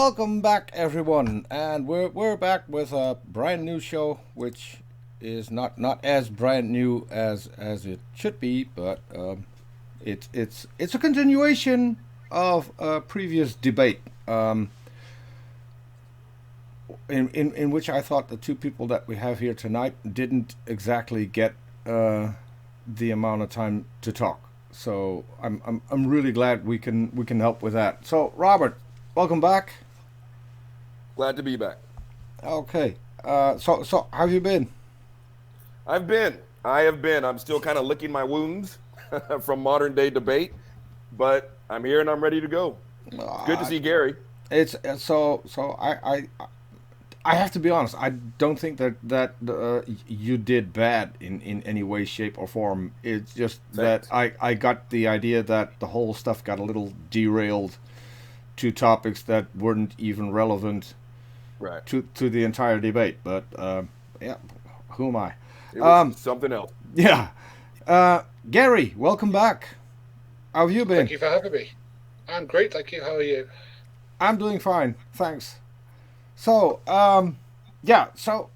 welcome back, everyone, and we're back with a brand new show, which is not as brand new as it should be, but it's a continuation of a previous debate, in which I thought the two people that we have here tonight didn't exactly get the amount of time to talk. So I'm really glad we can help with that. So Robert, welcome back. Glad to be back. Okay. So how have you been? I have been. I'm still kind of licking my wounds from modern day debate, but I'm here and I'm ready to go. Good to Uh, see Gary. it's I have to be honest. I don't think that you did bad in any way, shape, or form. It's just that Thanks. I got the idea that the whole stuff got a little derailed to topics that weren't even relevant Right. to the entire debate. But yeah, who am I? It was Um, something else. yeah. Gary, welcome back. How have you Thank been? you for having me. I'm great, thank you. How are you? I'm doing fine, thanks. So, yeah. So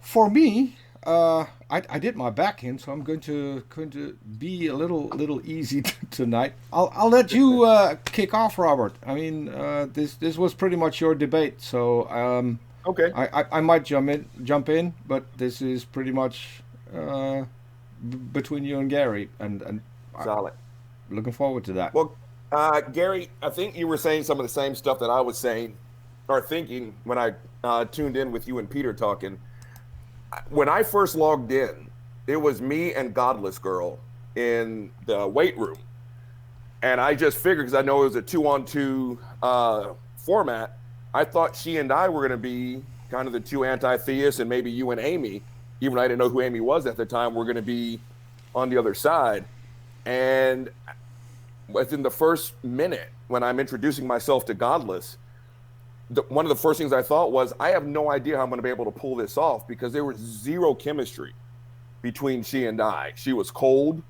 for me, I did my back in, so I'm going to be a little easy tonight. I'll let you kick off, Robert. I mean, this was pretty much your debate, so Okay. I might jump in, but this is pretty much between you and Gary, and I'm Solid. looking forward to that. Well, Gary, I think you were saying some of the same stuff that I was saying or thinking when I tuned in with you and Peter talking. When I first logged in, it was me and Godless Girl in the weight room. And I just figured, because I know it was a 2-on-2 format, I thought she and I were going to be kind of the two anti-theists, and maybe you and Amy, even though I didn't know who Amy was at the time, were going to be on the other side. And within the first minute, when I'm introducing myself to Godless, one of the first things I thought was, I have no idea how I'm going to be able to pull this off, because there was zero chemistry between she and I. She was cold.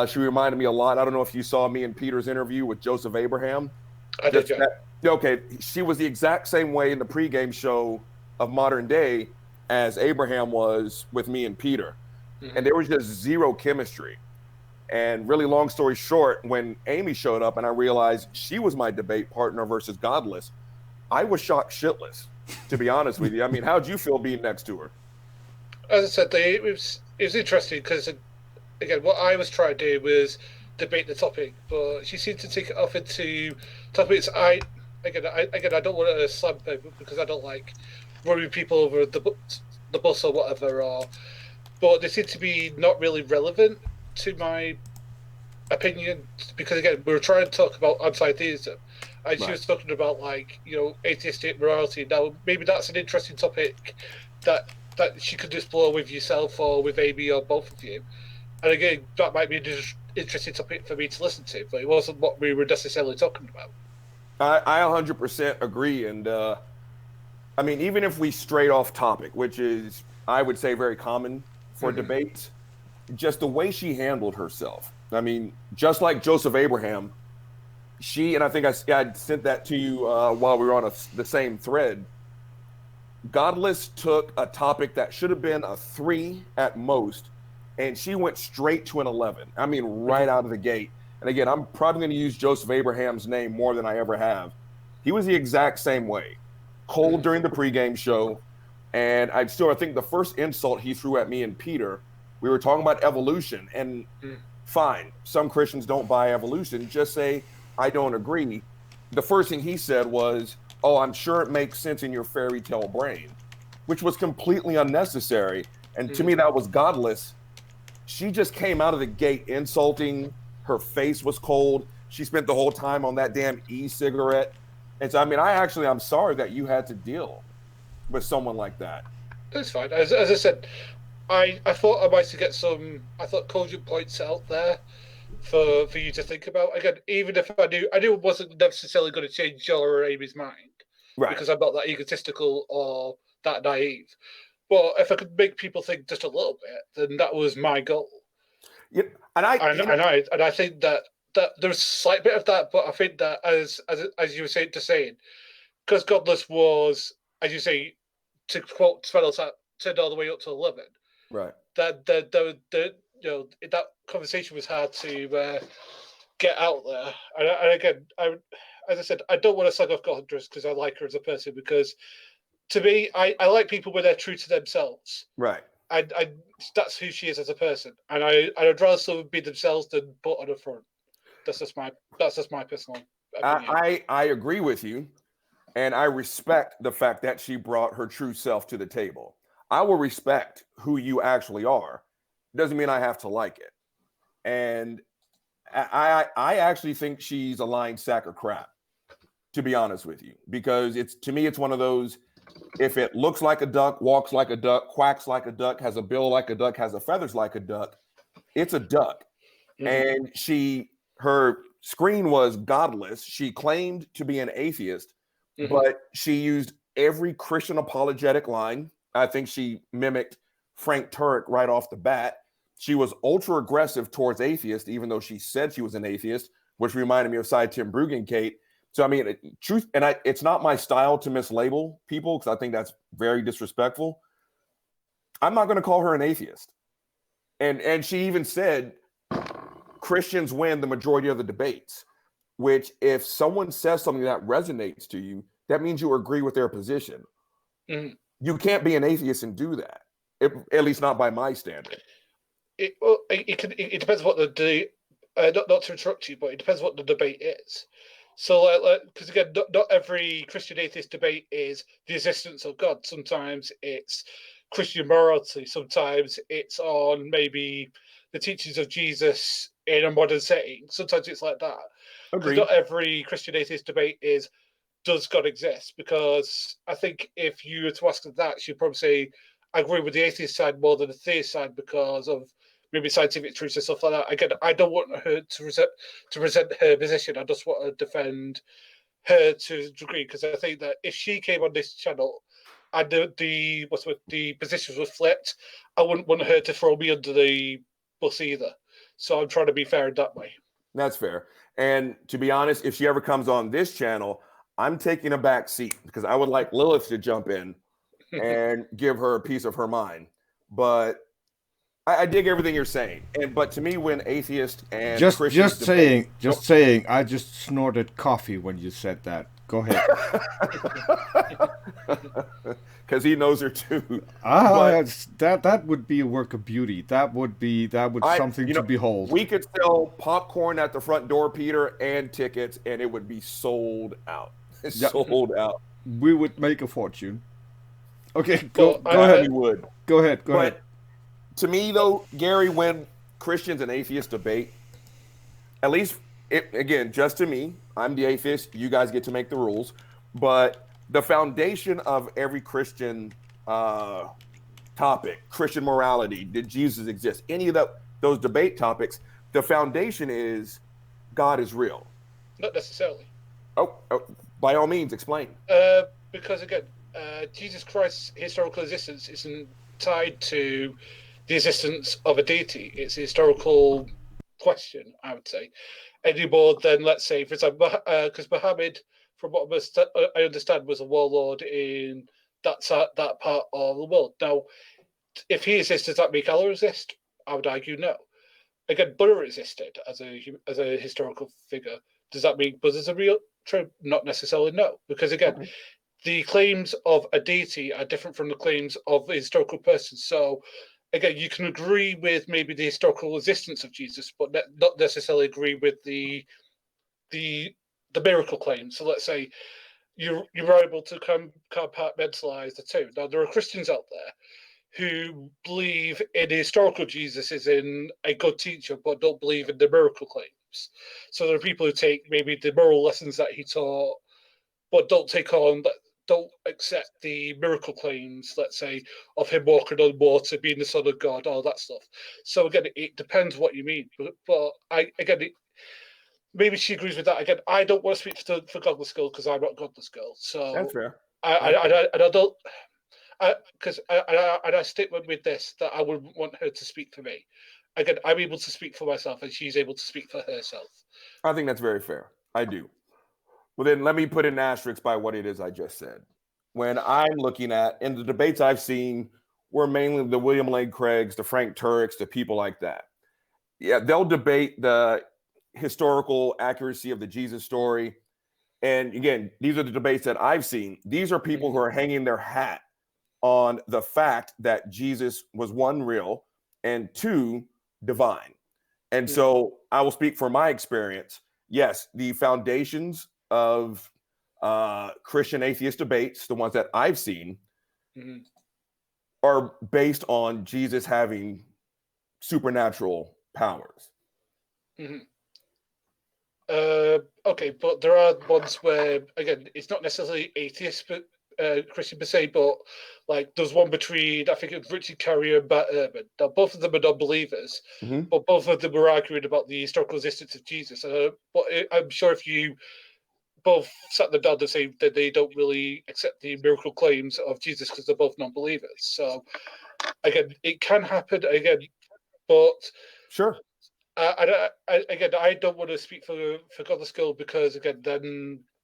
She reminded me a lot. I don't know if you saw me and Peter's interview with Joseph Abraham. I did, Just yeah. that, okay, she was the exact same way in the pregame show of modern day as Abraham was with me and Peter. And Hmm. there was just zero chemistry. And really, long story short, when Amy showed up and I realized she was my debate partner versus Godless, I was shocked shitless, to be honest with you. I mean, how'd you feel being next to her? As I said, it was interesting because again, what I was trying to do was debate the topic, but she seemed to take it off into topics. I don't want to slam people because I don't like running people over the bus or whatever. But they seem to be not really relevant to my opinion because again, we were trying to talk about anti-theism, and she Right. was talking about like atheistic morality. Now maybe that's an interesting topic that she could explore with yourself or with Amy or both of you. And again, that might be an interesting topic for me to listen to, but it wasn't what we were necessarily talking about. I 100% agree. And I mean, even if we straight off topic, which is, I would say, very common for Mm-hmm. debates, just the way she handled herself. I mean, just like Joseph Abraham, and I think I sent that to you while we were on the same thread. Godless took a topic that should have been a 3 at most, and she went straight to an 11. I mean, right out of the gate. And again, I'm probably going to use Joseph Abraham's name more than I ever have. He was the exact same way, cold Mm-hmm. during the pregame show. And I think the first insult he threw at me and Peter, we were talking about evolution. And fine, some Christians don't buy evolution. Just say, I don't agree. The first thing he said was, oh, I'm sure it makes sense in your fairy tale brain, which was completely unnecessary. And to me, Mm-hmm. that was Godless. She just came out of the gate insulting. Her face was cold. She spent the whole time on that damn e-cigarette. And so, I mean, I'm sorry that you had to deal with someone like that. It's fine. As I said, I thought I might get some. I thought cogent points out there for you to think about. Again, even if I knew it wasn't necessarily going to change your or Amy's mind Right. because I'm not that egotistical or that naive. But if I could make people think just a little bit, then that was my goal. Yeah, and I, And you know, and I think that. that there's a slight bit of that, but I think that as you were saying, because Godless was, as you say, to quote Spinal Tap, turned all the way up to 11. Right. That that conversation was hard to get out there. And again, as I said, I don't want to slag off Godless because I like her as a person. Because to me, I like people when they're true to themselves. Right. I that's who she is as a person, and I'd rather someone be themselves than put on the front. That's just my personal opinion. I agree with you, and I respect the fact that she brought her true self to the table. I will respect who you actually are. Doesn't mean I have to like it. And I actually think she's a lying sack of crap, to be honest with you, because to me it's one of those. If it looks like a duck, walks like a duck, quacks like a duck, has a bill like a duck, has a feathers like a duck, it's a duck. And her screen was godless. She claimed to be an atheist, but she used every Christian apologetic line. I think she mimicked Frank Turek right off the bat. She was ultra aggressive towards atheists, even though she said she was an atheist, which reminded me of Cy Tim Bruggen, Kate. So, I mean, truth, and it's not my style to mislabel people because I think that's very disrespectful. I'm not going to call her an atheist. And she even said Christians win the majority of the debates, which if someone says something that resonates to you, that means you agree with their position. You can't be an atheist and do that, at least not by my standard. It depends what not to interrupt you, but it depends what the debate is. So, because again, not every Christian atheist debate is the existence of God. Sometimes it's Christian morality. Sometimes it's on maybe the teachings of Jesus in a modern setting. Sometimes it's like that. Because not every Christian atheist debate is, does God exist? Because I think if you were to ask her that, she'd probably say, I agree with the atheist side more than the theist side because of maybe scientific truths and stuff like that. Again, I don't want her to resent her position. I just want to defend her to a degree because I think that if she came on this channel and the positions were flipped, I wouldn't want her to throw me under the bus either. So I'm trying to be fair in that way. That's fair. And to be honest, if she ever comes on this channel, I'm taking a back seat because I would like Lilith to jump in and give her a piece of her mind. But I dig everything you're saying, but to me, when atheist and Christians saying, I just snorted coffee when you said that. Go ahead. Because he knows her too. That would be a work of beauty. That would something to behold. We could sell popcorn at the front door, Peter, and tickets, and it would be sold out. Sold out. We would make a fortune. Okay, go ahead. We would. Go ahead. To me, though, Gary, when Christians and atheists debate, at least, again, just to me, I'm the atheist. You guys get to make the rules. But the foundation of every Christian topic, Christian morality, did Jesus exist? Any of those debate topics, the foundation is God is real. Not necessarily. Oh, by all means, explain. Because, again, Jesus Christ's historical existence isn't tied to the existence of a deity. It's a historical question, I would say, any more than, let's say, for example, because Muhammad, from what I understand, was a warlord in that part of the world. Now, if he exists, does that make Allah exist? I would argue no. Again, Buddha existed as a historical figure. Does that mean Buddhism real? True, not necessarily. No, because again, the claims of a deity are different from the claims of a historical person. So, again, you can agree with maybe the historical existence of Jesus, but not necessarily agree with the miracle claims. So, let's say you were able to compartmentalize the two. Now, there are Christians out there who believe in the historical Jesus is in a good teacher, but don't believe in the miracle claims. So there are people who take maybe the moral lessons that he taught, but don't accept the miracle claims, let's say, of him walking on water, being the son of God, all that stuff. So again, it depends what you mean. But maybe she agrees with that. Again, I don't want to speak for Godless Girl because I'm not Godless Girl. So that's fair. I don't. Because I stick with this that I wouldn't want her to speak for me. Again, I'm able to speak for myself, and she's able to speak for herself. I think that's very fair. I do. Well, then let me put an asterisk by what it is I just said. When I'm looking at, in the debates I've seen, were mainly the William Lane Craigs, the Frank Turek's, the people like that. Yeah, they'll debate the historical accuracy of the Jesus story. And again, these are the debates that I've seen. These are people who are hanging their hat on the fact that Jesus was one, real, and two, divine. And so I will speak from my experience. Yes, the foundations of Christian atheist debates, the ones that I've seen, are based on Jesus having supernatural powers. Okay, but there are ones where, again, it's not necessarily atheist, but Christian per se, but like there's one between, I think it's Richard Carrier and Matt Ehrman. Now, both of them are non-believers, but both of them were arguing about the historical existence of Jesus. But I'm sure if you both sat them down to say that they don't really accept the miracle claims of Jesus because they're both non-believers. So, again, it can happen, again, but... Sure. I don't want to speak for Godless Girl because,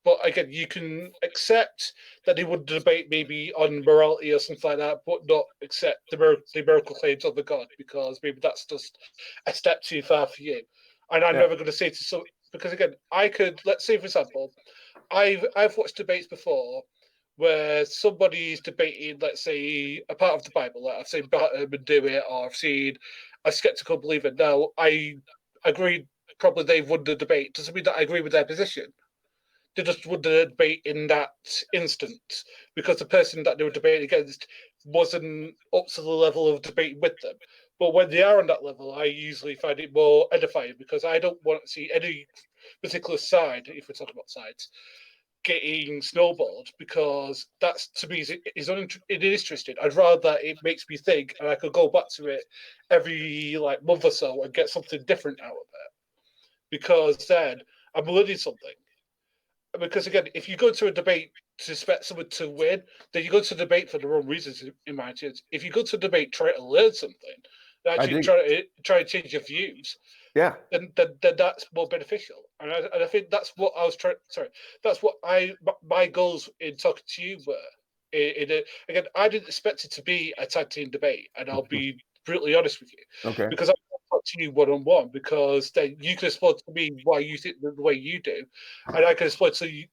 but again, you can accept that they would debate maybe on morality or something like that, but not accept the miracle claims of the God because maybe that's just a step too far for you. And I'm never going to say to some, because again, let's say for example, I've watched debates before where somebody's debating, let's say, a part of the Bible, like I've seen Batman do it, or I've seen a skeptical believer. Now, I agree, probably they've won the debate. Doesn't mean that I agree with their position. They just won the debate in that instant because the person that they were debating against wasn't up to the level of debating with them. But when they are on that level, I usually find it more edifying because I don't want to see any particular side, if we're talking about sides, getting snowballed because that's, to me, it is interesting. I'd rather that it makes me think and I could go back to it every like month or so and get something different out of it because then I'm learning something. Because again, if you go to a debate to expect someone to win, then you go to debate for the wrong reasons, in my opinion. If you go to debate try to learn something, actually try to change your views, then that's more beneficial. And I think that's what I was trying. Sorry, that's what my goals in talking to you were. Again, I didn't expect it to be a tag team debate, and I'll be brutally honest with you. Okay. Because I talk to you one on one, because then you can explain to me why you think the way you do, and I can explain to you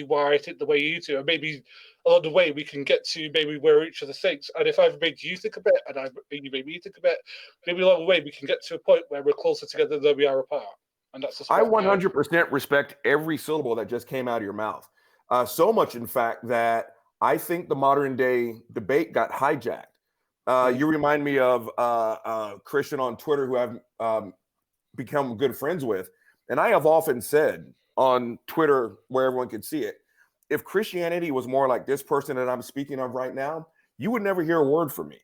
why I think the way you do, and maybe along the way we can get to maybe where each other thinks. And if I've made you think a bit, and you made me think a bit, maybe along the way we can get to a point where we're closer together than we are apart. And that's just I 100% respect every syllable that just came out of your mouth. So much, in fact, that I think the modern day debate got hijacked. You remind me of a Christian on Twitter who I've become good friends with. And I have often said on Twitter, where everyone can see it, if Christianity was more like this person that I'm speaking of right now, you would never hear a word from me.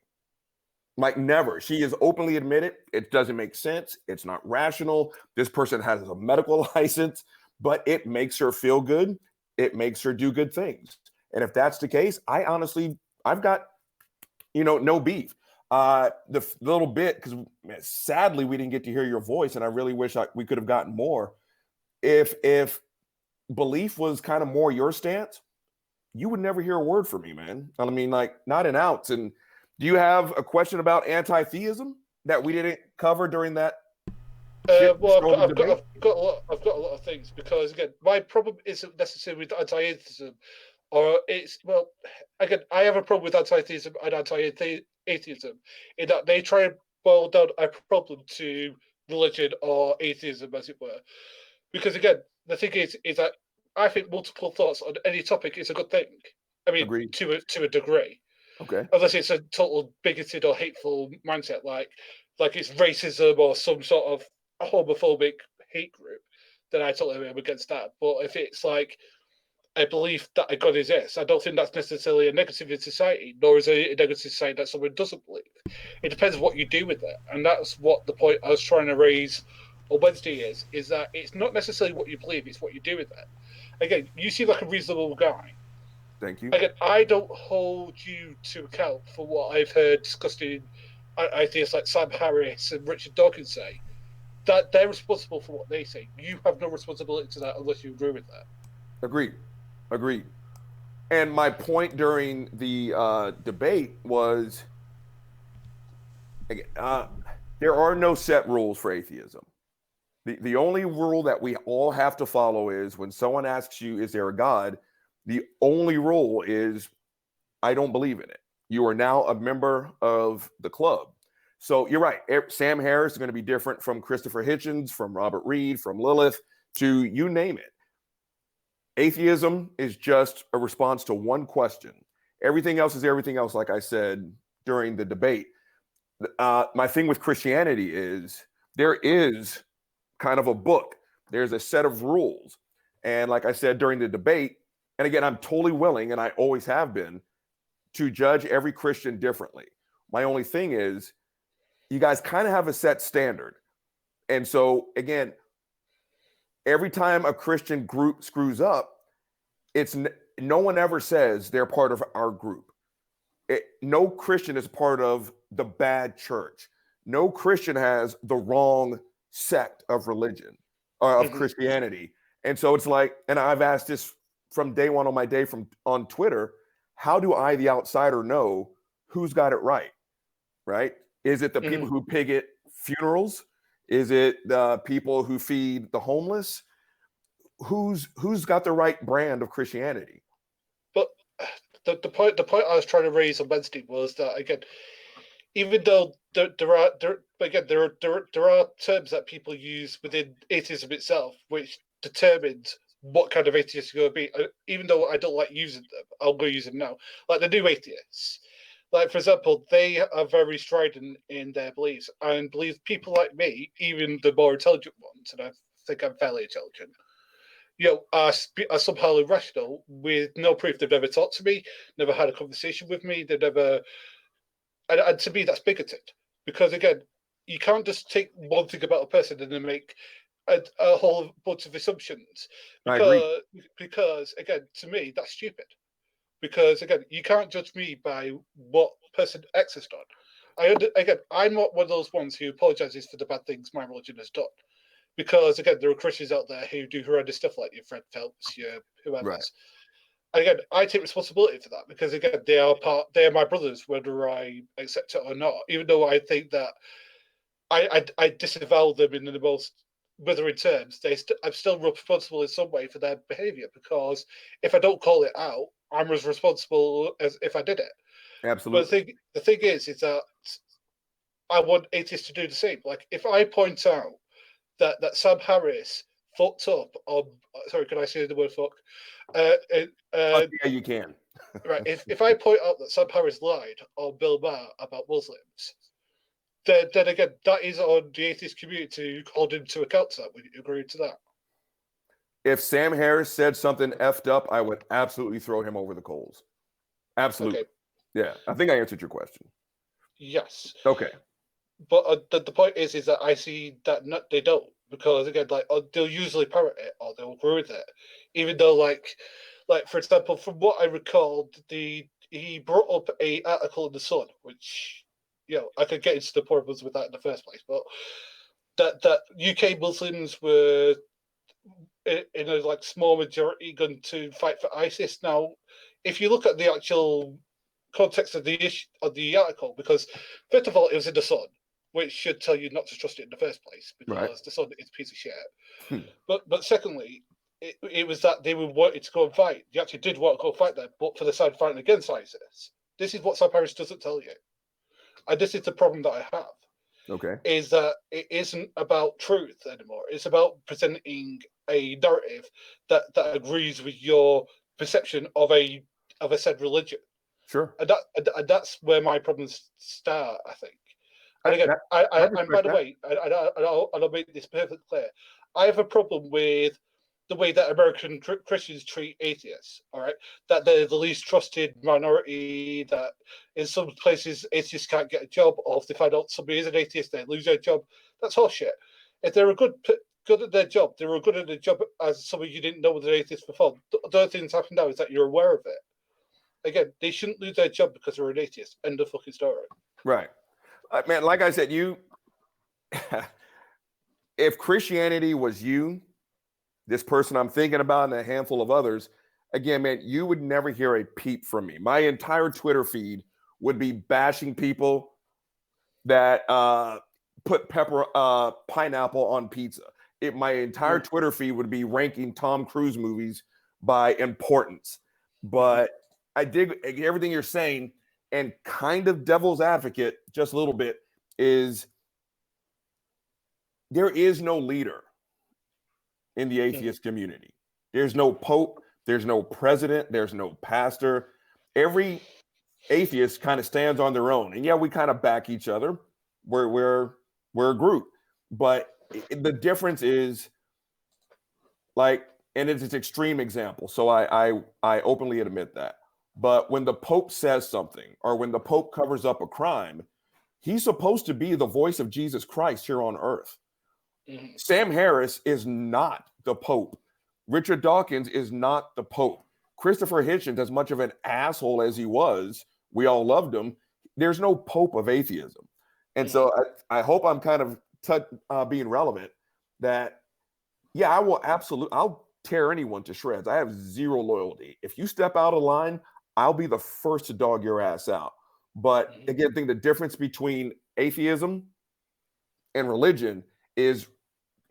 Like never. She is openly admitted it doesn't make sense. It's not rational. This person has a medical license, but it makes her feel good. It makes her do good things. And if that's the case, I've got, no beef. The little bit, because sadly we didn't get to hear your voice, and I really wish we could have gotten more. If belief was kind of more your stance, you would never hear a word from me, man. I mean, like not an ounce. And do you have a question about anti-theism that we didn't cover during that? Well, I've got a lot of things because again, my problem isn't necessarily with anti-atheism, or again, I have a problem with anti-theism and anti-atheism in that they try and boil down a problem to religion or atheism, as it were. Because again, the thing is that I think multiple thoughts on any topic is a good thing. I mean, Agreed. to a degree. Okay. Unless it's a total bigoted or hateful mindset, like it's racism or some sort of homophobic hate group, then I totally am against that. But if it's like a belief that a God exists, I don't think that's necessarily a negative in society, nor is it a negative society that someone doesn't believe. It depends what you do with it. And that's what the point I was trying to raise on Wednesday is that it's not necessarily what you believe, it's what you do with it. Again, you seem like a reasonable guy. Thank you. Again, I don't hold you to account for what I've heard discussed in atheists like Sam Harris and Richard Dawkins say. that they're responsible for what they say. You have no responsibility to that unless you agree with that. Agreed. And my point during the debate was, there are no set rules for atheism. The only rule that we all have to follow is when someone asks you, is there a God? The only rule is, I don't believe in it. You are now a member of the club. So you're right. Sam Harris is going to be different from Christopher Hitchens, from Robert Reed, from Lilith, to you name it. Atheism is just a response to one question. Everything else is everything else, like I said during the debate. My thing with Christianity is there is kind of a book. There's a set of rules. And like I said during the debate, and again, I'm totally willing, and I always have been, to judge every Christian differently. My only thing is, you guys kind of have a set standard. And so, again, every time a Christian group screws up, no one ever says they're part of our group. No Christian is part of the bad church. No Christian has the wrong sect of religion or of Christianity. And so it's like, and I've asked this from day one on my day on Twitter, how do I, the outsider, know who's got it right? Right? Is it the people who pig at funerals? Is it the people who feed the homeless? Who's got the right brand of Christianity? But the point I was trying to raise on Wednesday was that, again, even though there are terms that people use within atheism itself, which determines what kind of atheist you're going to be. Even though I don't like using them, I'll go use them now. Like the new atheists, like for example, they are very strident in their beliefs and believe people like me, even the more intelligent ones, and I think I'm fairly intelligent, are somehow irrational with no proof. They've never talked to me, never had a conversation with me. They've never, and to me, that's bigoted. Because again, you can't just take one thing about a person and then make a whole bunch of assumptions. Because again, to me, that's stupid. Because again, you can't judge me by what person X has done. I'm not one of those ones who apologizes for the bad things my religion has done. Because again, there are Christians out there who do horrendous stuff like your Fred Phelps, your whoever's. Right. And again, I take responsibility for that because again, they are my brothers, whether I accept it or not. Even though I think that I disavow them in the most withering terms, I'm still responsible in some way for their behaviour because if I don't call it out, I'm as responsible as if I did it. Absolutely. But the thing is that I want atheists to do the same. Like if I point out that Sam Harris fucked up on, sorry, can I say the word fuck? Yeah, you can. Right. If I point out that Sam Harris lied on Bill Maher about Muslims, then again, that is on the atheist community to hold him to account to that. Would you agree to that? If Sam Harris said something effed up, I would absolutely throw him over the coals. Absolutely. Okay. Yeah, I think I answered your question. Yes. Okay. But the point is that I see that they don't, because again, like they'll usually parrot it or they'll agree with it, even though like for example, from what I recall, he brought up a article in the Sun, which I could get into the problems with that in the first place, but that UK Muslims were in a like small majority going to fight for ISIS. Now, if you look at the actual context of the issue of the article, because first of all, it was in the Sun, which should tell you not to trust it in the first place, because the Sun is a piece of shit. But secondly, it was that they wanted to go and fight. They actually did want to go fight there, but for the side fighting against ISIS. This is what Sam Harris doesn't tell you. And this is the problem that I have. Okay. Is that it isn't about truth anymore. It's about presenting a narrative that agrees with your perception of a said religion. Sure. And that's where my problems start, I think. And again, and by the way, I'll make this perfectly clear. I have a problem with the way that American Christians treat atheists, all right? That they're the least trusted minority, that in some places atheists can't get a job, or if they find out somebody is an atheist, they lose their job. That's horseshit. If they're good at their job, they were good at their job as somebody you didn't know was an atheist before. The other thing that's happened now is that you're aware of it. Again, they shouldn't lose their job because they're an atheist. End of fucking story. Right. Man, like I said, if Christianity was you, this person I'm thinking about, and a handful of others, again, man, you would never hear a peep from me. My entire Twitter feed would be bashing people that put pineapple on pizza. My entire Twitter feed would be ranking Tom Cruise movies by importance. But I dig everything you're saying, and kind of devil's advocate, just a little bit, is there is no leader in the atheist community. There's no pope, there's no president, there's no pastor. Every atheist kind of stands on their own. And yeah, we kind of back each other. We're a group. But the difference is, like, and it's an extreme example, so I openly admit that. But when the Pope says something, or when the Pope covers up a crime, he's supposed to be the voice of Jesus Christ here on earth. Mm-hmm. Sam Harris is not the Pope. Richard Dawkins is not the Pope. Christopher Hitchens, as much of an asshole as he was, we all loved him. There's no Pope of atheism. And so I hope I'm kind of being relevant that, yeah, I'll tear anyone to shreds. I have zero loyalty. If you step out of line, I'll be the first to dog your ass out. But again, I think the difference between atheism and religion is,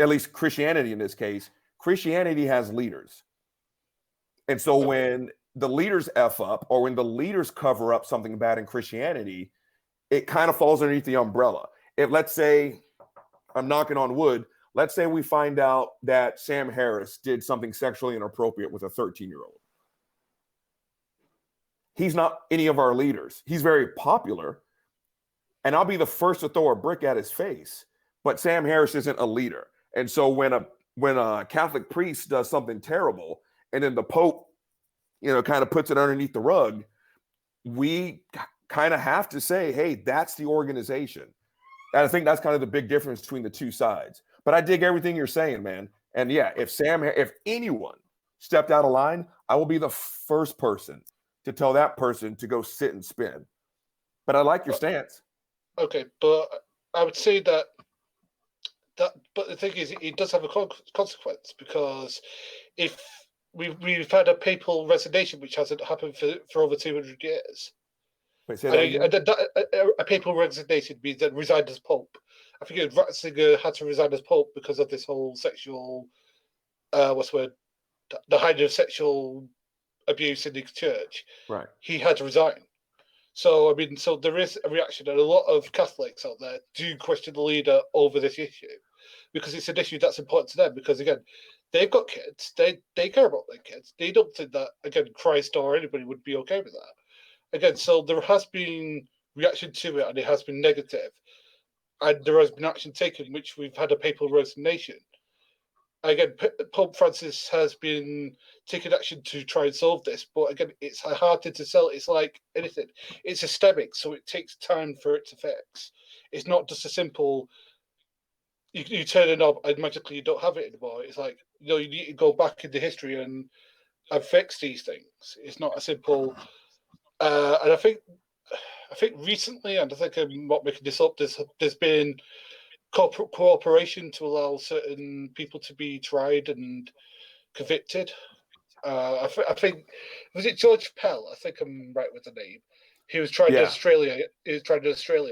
at least Christianity in this case, Christianity has leaders. And so when the leaders F up, or when the leaders cover up something bad in Christianity, it kind of falls underneath the umbrella. If, let's say, I'm knocking on wood, let's say we find out that Sam Harris did something sexually inappropriate with a 13-year-old. He's not any of our leaders. He's very popular, and I'll be the first to throw a brick at his face. But Sam Harris isn't a leader. And so when a Catholic priest does something terrible, and then the Pope, kind of puts it underneath the rug, we kind of have to say, hey, that's the organization. And I think that's kind of the big difference between the two sides. But I dig everything you're saying, man. And yeah, if anyone stepped out of line, I will be the first person to tell that person to go sit and spin. But I like your stance. Okay, but I would say that but the thing is, it does have a consequence, because if we've had a papal resignation, which hasn't happened for over 200 years. Wait, say that again? A papal resignation means that resigned as Pope. I think Ratzinger had to resign as Pope because of this whole sexual, the height of sexual abuse in the church. Right. He had to resign. So, so there is a reaction, and a lot of Catholics out there do question the leader over this issue, because it's an issue that's important to them, because, again, they've got kids. They care about their kids. They don't think that, again, Christ or anybody would be okay with that. Again, so there has been reaction to it, and it has been negative. And there has been action taken, which we've had a papal resignation. Again, Pope Francis has been taking action to try and solve this. But again, it's a hard thing to sell. It's like anything. It's systemic, so it takes time for it to fix. It's not just a simple, you turn a knob and magically you don't have it anymore. It's like, you need to go back into history and fix these things. It's not a simple... and I think recently, and I think I'm not making this up, there's been cooperation to allow certain people to be tried and convicted. I think, was it George Pell? I think I'm right with the name. He was tried in Australia.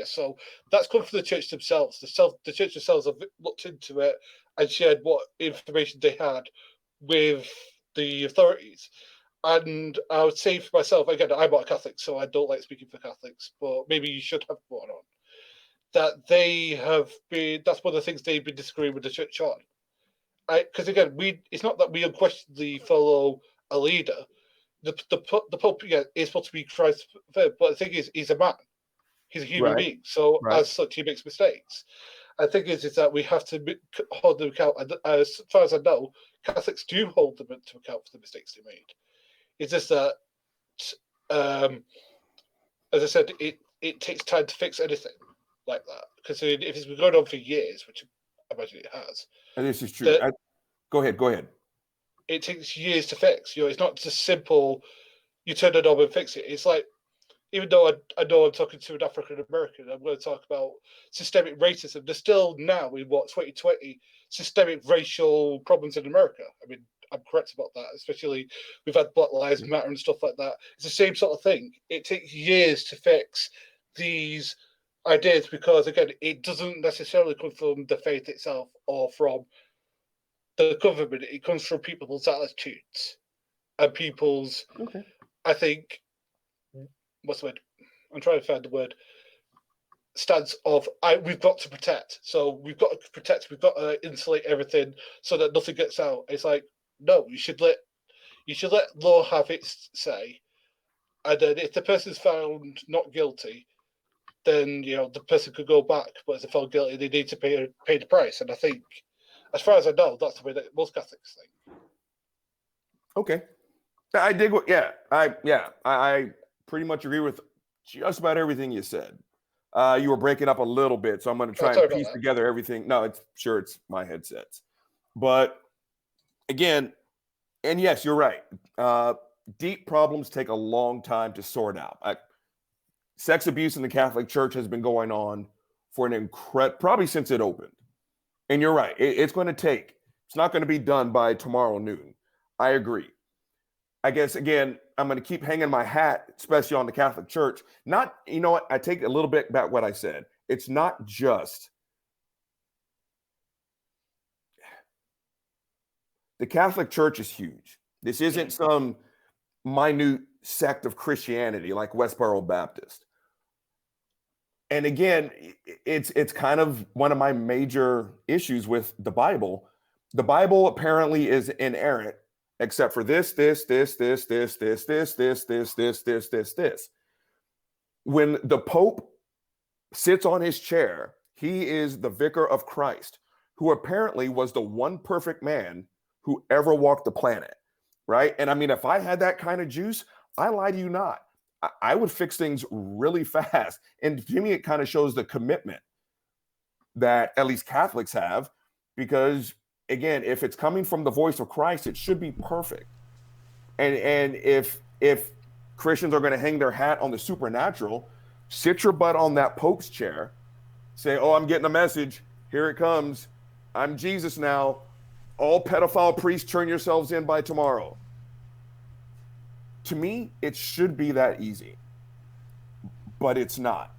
So that's come from the church themselves. The church themselves have looked into it and shared what information they had with the authorities. And I would say for myself, again, I'm not a Catholic, so I don't like speaking for Catholics, but maybe you should have one on, that they have been, that's one of the things they've been disagreeing with the church on. Because again, it's not that we unquestionably follow a leader. The Pope, is supposed to be Christ, but the thing is, he's a man. He's a human being. So as such, he makes mistakes. And the thing is that we have to hold them account. And as far as I know, Catholics do hold them to account for the mistakes they made. It's just that, as I said, it takes time to fix anything like that. Because if it's been going on for years, which I imagine it has. And this is true. Go ahead. It takes years to fix. It's not just simple, you turn the knob and fix it. It's like, even though I know I'm talking to an African American, I'm going to talk about systemic racism. There's still now in 2020 systemic racial problems in America. I mean, I'm correct about that. Especially we've had Black Lives Matter and stuff like that. It's the same sort of thing. It takes years to fix these ideas because again, it doesn't necessarily come from the faith itself or from the government. It comes from people's attitudes and people's. Okay. I think what's the word? I'm trying to find the word. Stance of we've got to protect. So we've got to protect. We've got to insulate everything so that nothing gets out. It's like no, you should let law have its say, and then if the person's found not guilty, then the person could go back. But if they're found guilty, they need to pay the price. And I think, as far as I know, that's the way that most Catholics think. Okay, I dig what. I pretty much agree with just about everything you said. You were breaking up a little bit, so I'm going to try and piece together everything. No, it's my headsets, but again, and yes, you're right. Deep problems take a long time to sort out. Sex abuse in the Catholic Church has been going on for probably since it opened. And you're right. It's going to take. It's not going to be done by tomorrow noon. I agree. I guess, again, I'm going to keep hanging my hat, especially on the Catholic Church. Not, you know what? I take a little bit back what I said. It's not just the Catholic Church is huge. This isn't some minute sect of Christianity like Westboro Baptist. And again, it's kind of one of my major issues with the Bible. The Bible apparently is inerrant, except for this. When the Pope sits on his chair, he is the vicar of Christ, who apparently was the one perfect man who ever walked the planet, right? And I mean, if I had that kind of juice, I lie to you not, I would fix things really fast. And to me, it kind of shows the commitment that at least Catholics have, because again, if it's coming from the voice of Christ, it should be perfect. And if Christians are going to hang their hat on the supernatural, sit your butt on that Pope's chair, say, oh, I'm getting a message. Here it comes. I'm Jesus now. All pedophile priests, turn yourselves in by tomorrow. To me, it should be that easy, but it's not.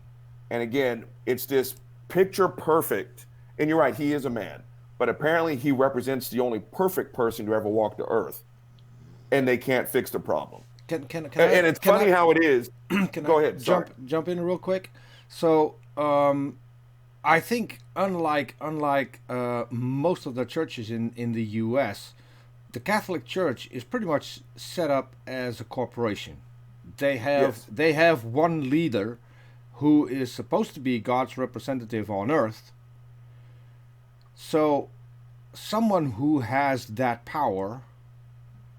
And again, it's this picture perfect. And you're right, he is a man, but apparently he represents the only perfect person to ever walk the earth, and they can't fix the problem. And it's funny how it is. Go ahead. Jump in real quick. So I think unlike most of the churches in the U.S., the Catholic Church is pretty much set up as a corporation. They have one leader who is supposed to be God's representative on earth. So someone who has that power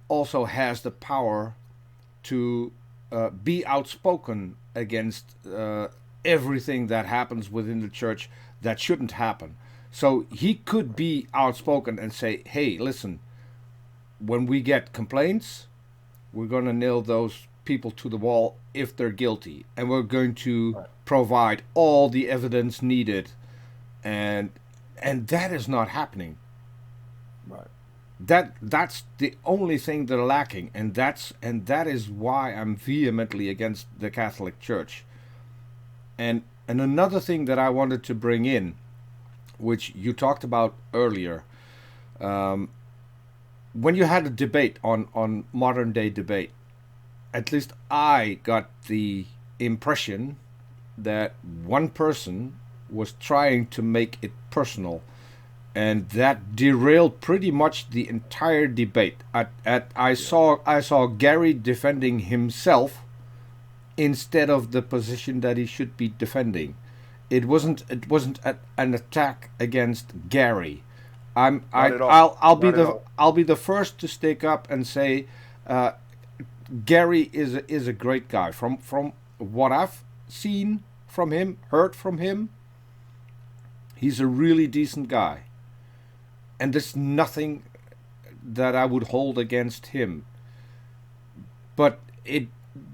also has the power to be outspoken against everything that happens within the church that shouldn't happen. So he could be outspoken and say, hey, listen, when we get complaints, we're going to nail those people to the wall if they're guilty, and we're going to provide all the evidence needed, and that is not happening. Right. That's the only thing they're lacking, and that is why I'm vehemently against the Catholic Church. And another thing that I wanted to bring in, which you talked about earlier, when you had a debate on modern day debate, at least I got the impression that one person was trying to make it personal, and that derailed pretty much the entire debate. I saw Gary defending himself instead of the position that he should be defending. It wasn't an attack against Gary. I'll be the first to stick up and say Gary is a great guy. From what I've seen from him, heard from him, he's a really decent guy, and there's nothing that I would hold against him. But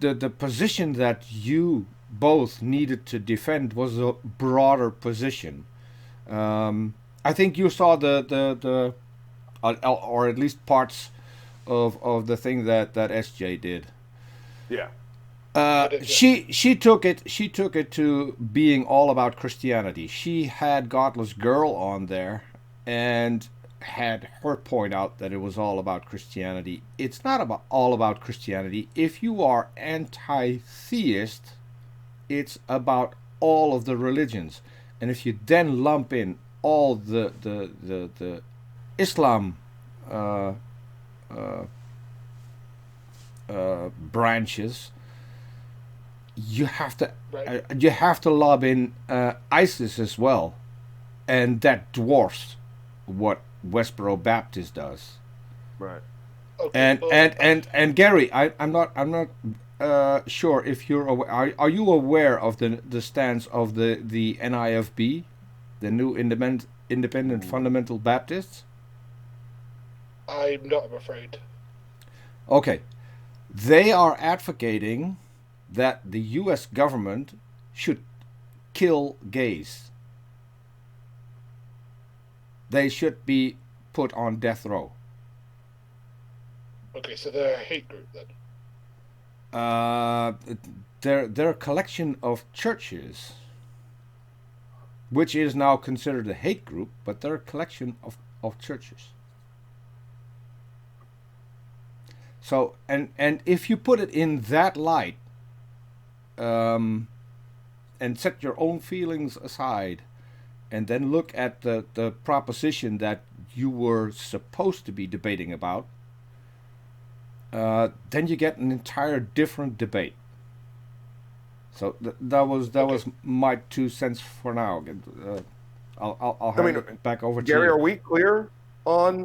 the position that you both needed to defend was a broader position. I think you saw the or at least parts of the thing that SJ did. Yeah. I did, yeah. She took it to being all about Christianity. She had Godless Girl on there and had her point out that it was all about Christianity. It's not about all about Christianity. If you are anti-theist, it's about all of the religions. And if you then lump in all the Islam uh, branches, Right. you have to lob in ISIS as well, and that dwarfs what Westboro Baptist does. Right. Okay, And Gary, I'm not sure if you're aware. Are you aware of the stance of the NIFB, the New Independent Ooh. Fundamental Baptists? I'm not, I'm afraid. Okay, they are advocating that the U.S. government should kill gays. They should be put on death row. Okay, so they're a hate group then. Uh, they're a collection of churches, which is now considered a hate group, but they're a collection of churches. So, and if you put it in that light, um, and set your own feelings aside, and then look at the proposition that you were supposed to be debating about, then you get an entire different debate. So that was my 2 cents for now. I'll I hand mean, it back over to Gary, are you. we clear on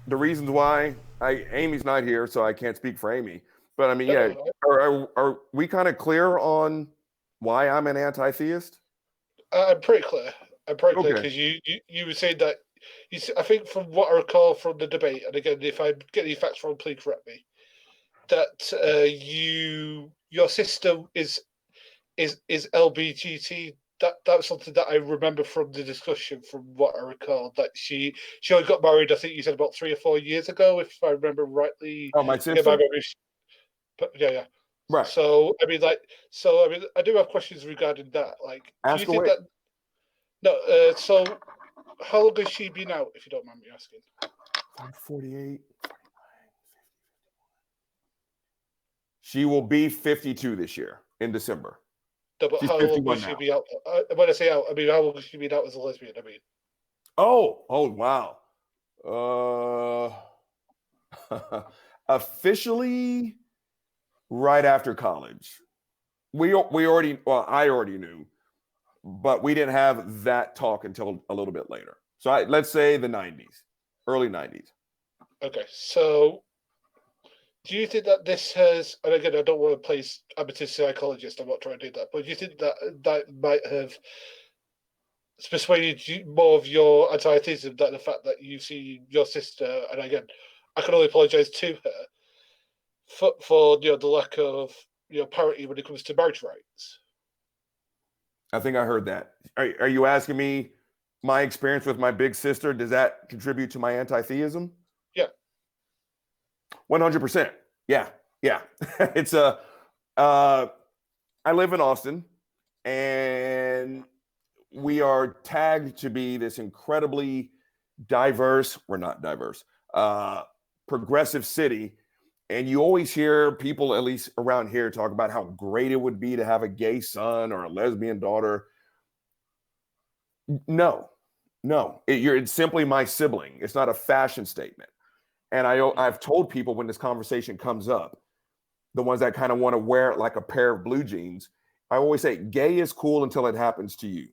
the reasons why? Amy's not here, so I can't speak for Amy. But I mean, No, yeah, no, no. are we kind of clear on why I'm an anti-theist? I'm pretty clear. I'm pretty clear Okay. because you were saying that I think from what I recall from the debate, and again, if I get any facts wrong, please correct me. That your sister is LBGT. That was something that I remember from the discussion, from what I recall. That she only got married. I think you said about 3 or 4 years ago, if I remember rightly. Oh, my Again, my sister? memory. But yeah, yeah. Right. So I mean, I do have questions regarding that. Like, do you Ask think away. that no? So how long has she been out, if you don't mind me asking? 48. She will be 52 this year in December. No, but She's how long will 51 she now. be out? When I say out, I mean how long has she been out as a lesbian? I mean, Oh, wow. Officially right after college. I already knew, but we didn't have that talk until a little bit later. So let's say the 90s, early 90s. okay. So do you think that this has? And again, I don't want to play amateur psychologist. I'm not trying to do that. But do you think that that might have persuaded you more of your anti-atheism than the fact that you see your sister? And again, I can only apologise to her for the lack of parity when it comes to marriage rights. I think I heard that. Are you asking me my experience with my big sister? Does that contribute to my anti-theism? Yeah. 100%. Yeah. It's I live in Austin, and we are tagged to be this incredibly diverse, we're not diverse, progressive city. And you always hear people, at least around here, talk about how great it would be to have a gay son or a lesbian daughter. No, it's simply my sibling. It's not a fashion statement. And I've told people when this conversation comes up, the ones that kind of want to wear it like a pair of blue jeans, I always say gay is cool until it happens to you.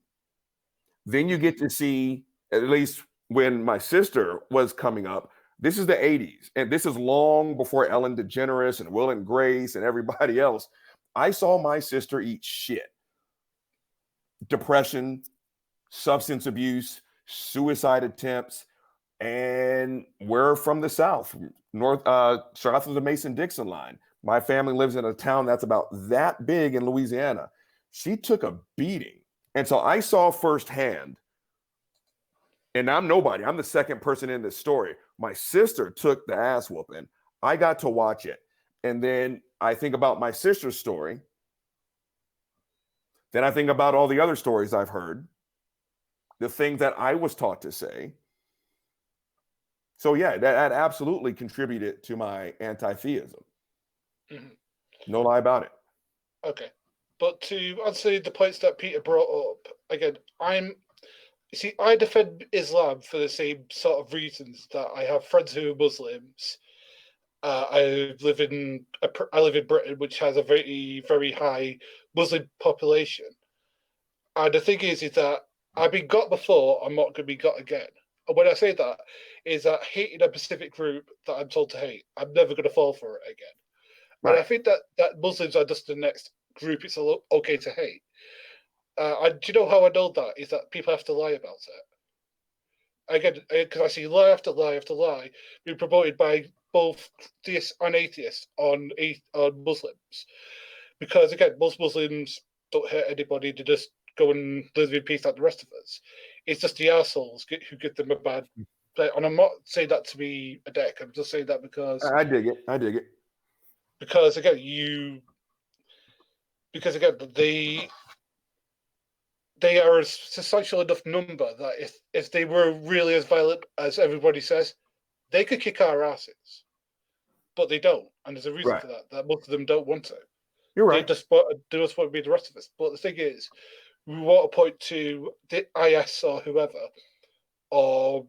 Then you get to see, at least when my sister was coming up, this is the 80s, and this is long before Ellen DeGeneres and Will and Grace and everybody else. I saw my sister eat shit. Depression, substance abuse, suicide attempts, And we're from the South, north, south of the Mason-Dixon line. My family lives in a town that's about that big in Louisiana. She took a beating. And so I saw firsthand, and I'm nobody. I'm the second person in this story. My sister took the ass whooping. I got to watch it. And then I think about my sister's story. Then I think about all the other stories I've heard, the things that I was taught to say. So yeah, that absolutely contributed to my anti-theism. Mm-hmm. No lie about it. Okay. But to answer the points that Peter brought up, again, I defend Islam for the same sort of reasons that I have friends who are Muslims. I live in Britain, which has a very, very high Muslim population. And the thing is that I've been got before, I'm not going to be got again. And when I say that, is that hating a specific group that I'm told to hate, I'm never going to fall for it again. Right. And I think that Muslims are just the next group it's okay to hate. Do you know how I know that? Is that people have to lie about it. Again, because I see lie after lie after lie being promoted by both theists and atheists on Muslims. Because again, most Muslims don't hurt anybody, they just go and live in peace like the rest of us. It's just the assholes who give them a bad play. And I'm not saying that to be a dick, I'm just saying that because I dig it. I dig it. Because again, they are a substantial enough number that if they were really as violent as everybody says, they could kick our asses. But they don't, and there's a reason Right. for that. That most of them don't want to. You're right. They just want to be the rest of us. But the thing is, we want to point to the IS or whoever, or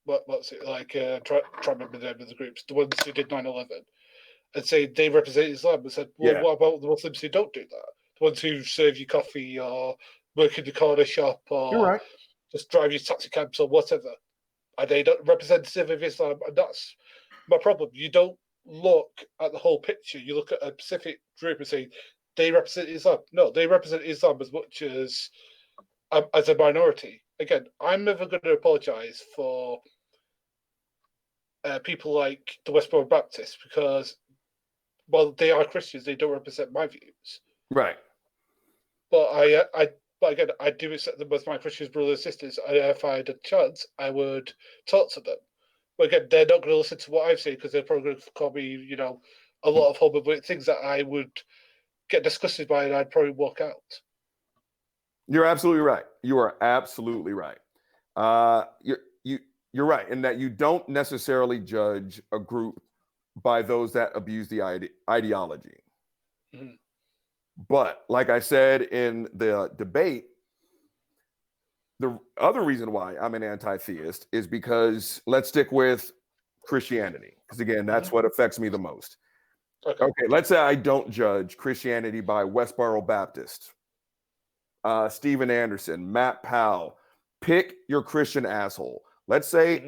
what's it like? Try to remember the name of the groups, the ones who did 9/11, and say they represent Islam. And said, well, Yeah. what about the Muslims who don't do that? The ones who serve you coffee or work in the corner shop or You're right. just drive you taxi cabs or whatever. Are they not representative of Islam? And that's my problem. You don't look at the whole picture. You look at a specific group and say they represent Islam. No, they represent Islam as much as a minority. Again, I'm never going to apologize for people like the Westboro Baptists because, well, they are Christians. They don't represent my views. Right. But but again, I do accept them as my Christian brothers and sisters. And if I had a chance, I would talk to them. But again, they're not going to listen to what I've said because they're probably going to call me, a lot of homophobic things that I would get disgusted by, and I'd probably walk out. You're absolutely right. You are absolutely right. You're right in that you don't necessarily judge a group by those that abuse the ideology. Mm-hmm. But like I said in the debate, the other reason why I'm an anti-theist is because let's stick with Christianity, because again, that's what affects me the most. Okay, let's say I don't judge Christianity by Westboro Baptist, Steven Anderson, Matt Powell. Pick your Christian asshole. Let's say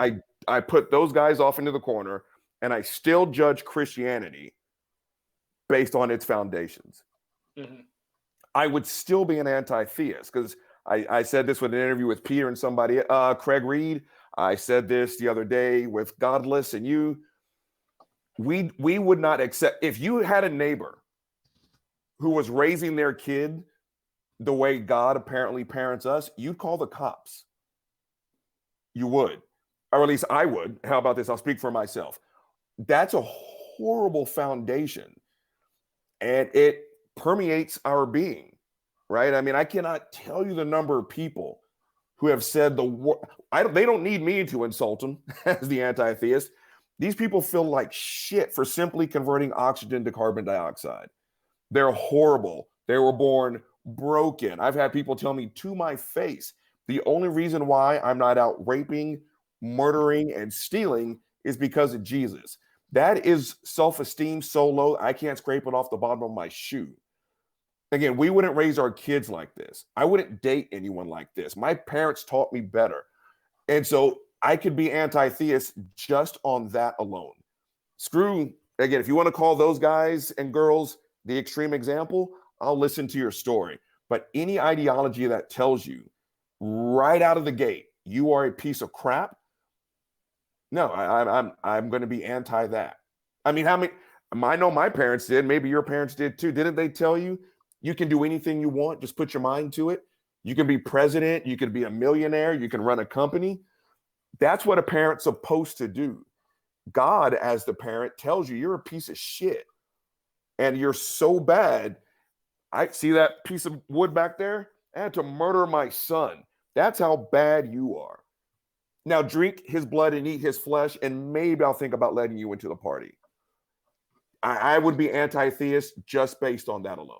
I put those guys off into the corner and I still judge Christianity based on its foundations. Mm-hmm. I would still be an anti-theist because I said this with an interview with Peter and somebody, Craig Reed. I said this the other day with Godless and you. We would not accept, if you had a neighbor who was raising their kid the way God apparently parents us, you'd call the cops. You would. Or at least I would. How about this? I'll speak for myself. That's a horrible foundation. And it permeates our being, right? I mean, I cannot tell you the number of people who have said the word. They don't need me to insult them as the anti-theist. These people feel like shit for simply converting oxygen to carbon dioxide. They're horrible. They were born broken. I've had people tell me to my face, the only reason why I'm not out raping, murdering, and stealing is because of Jesus. That is self-esteem so low, I can't scrape it off the bottom of my shoe. Again, we wouldn't raise our kids like this. I wouldn't date anyone like this. My parents taught me better. And so I could be anti-theist just on that alone. Screw, again, if you want to call those guys and girls the extreme example, I'll listen to your story. But any ideology that tells you right out of the gate, you are a piece of crap, No, I'm going to be anti that. I mean, how many? I know my parents did. Maybe your parents did too. Didn't they tell you you can do anything you want? Just put your mind to it. You can be president. You can be a millionaire. You can run a company. That's what a parent's supposed to do. God, as the parent, tells you you're a piece of shit and you're so bad. I see that piece of wood back there. I had to murder my son. That's how bad you are. Now drink his blood and eat his flesh, and maybe I'll think about letting you into the party. I would be anti-theist just based on that alone.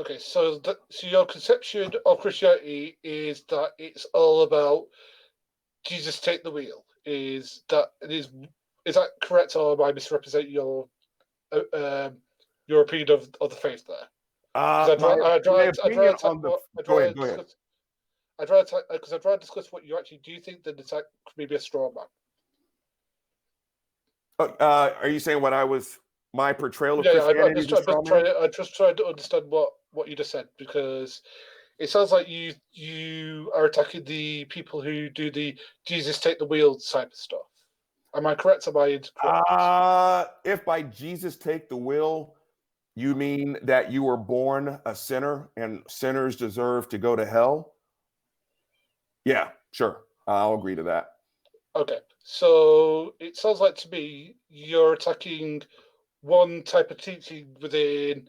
Okay, so so your conception of Christianity is that it's all about Jesus take the wheel. Is that correct, or am I misrepresenting your opinion of the faith there? I'd rather discuss what you actually do think than it's maybe a straw man. Are you saying my portrayal of Christianity? I'm just trying to understand what you just said, because it sounds like you are attacking the people who do the Jesus take the wheel type of stuff. Am I correct? Am I incorrect? If by Jesus take the wheel, you mean that you were born a sinner and sinners deserve to go to hell? Yeah, sure. I'll agree to that. Okay, so it sounds like to me you're attacking one type of teaching within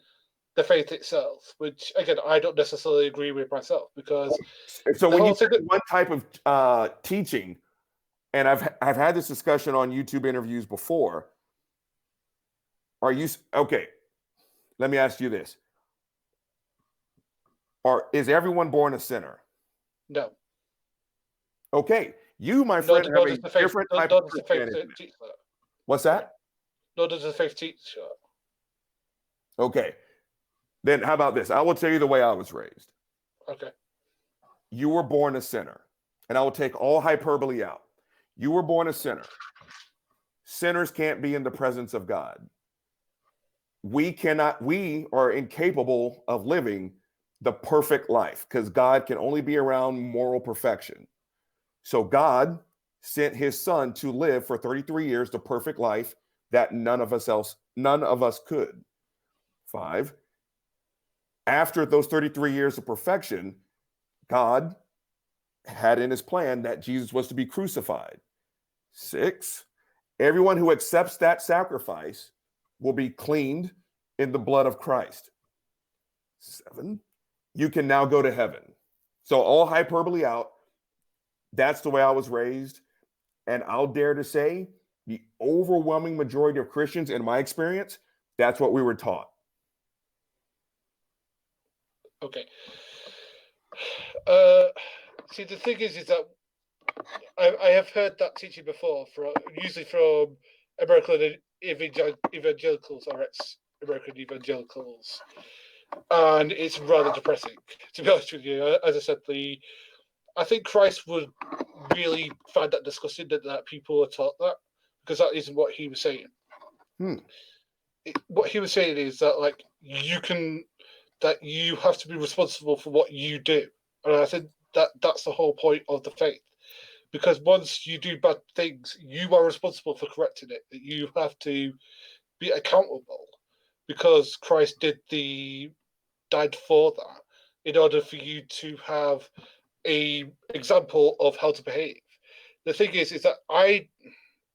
the faith itself, which again I don't necessarily agree with myself, because so when you say one type of teaching, and I've had this discussion on YouTube interviews before. Are you okay? Let me ask you this: is everyone born a sinner? No. Okay, you, my friend, have a different type of Christianity. What's that? Nor does the faith teach that. Okay. Then how about this? I will tell you the way I was raised. Okay. You were born a sinner. And I will take all hyperbole out. You were born a sinner. Sinners can't be in the presence of God. We are incapable of living the perfect life because God can only be around moral perfection. So God sent his son to live for 33 years the perfect life that none of us could. 5. After those 33 years of perfection, God had in his plan that Jesus was to be crucified. 6. Everyone who accepts that sacrifice will be cleaned in the blood of Christ. 7. You can now go to heaven. So all hyperbole out. That's the way I was raised. And I'll dare to say the overwhelming majority of Christians, in my experience, that's what we were taught. Okay. See, the thing is that I have heard that teaching before, usually from American evangelicals or ex-American evangelicals, and it's rather depressing, to be honest with you. As I said, I think Christ would really find that disgusting that people are taught that, because that isn't what he was saying. What he was saying is that you have to be responsible for what you do, and I think that's the whole point of the faith. Because once you do bad things, you are responsible for correcting it. You have to be accountable, because Christ died for that, in order for you to have a example of how to behave. The thing is that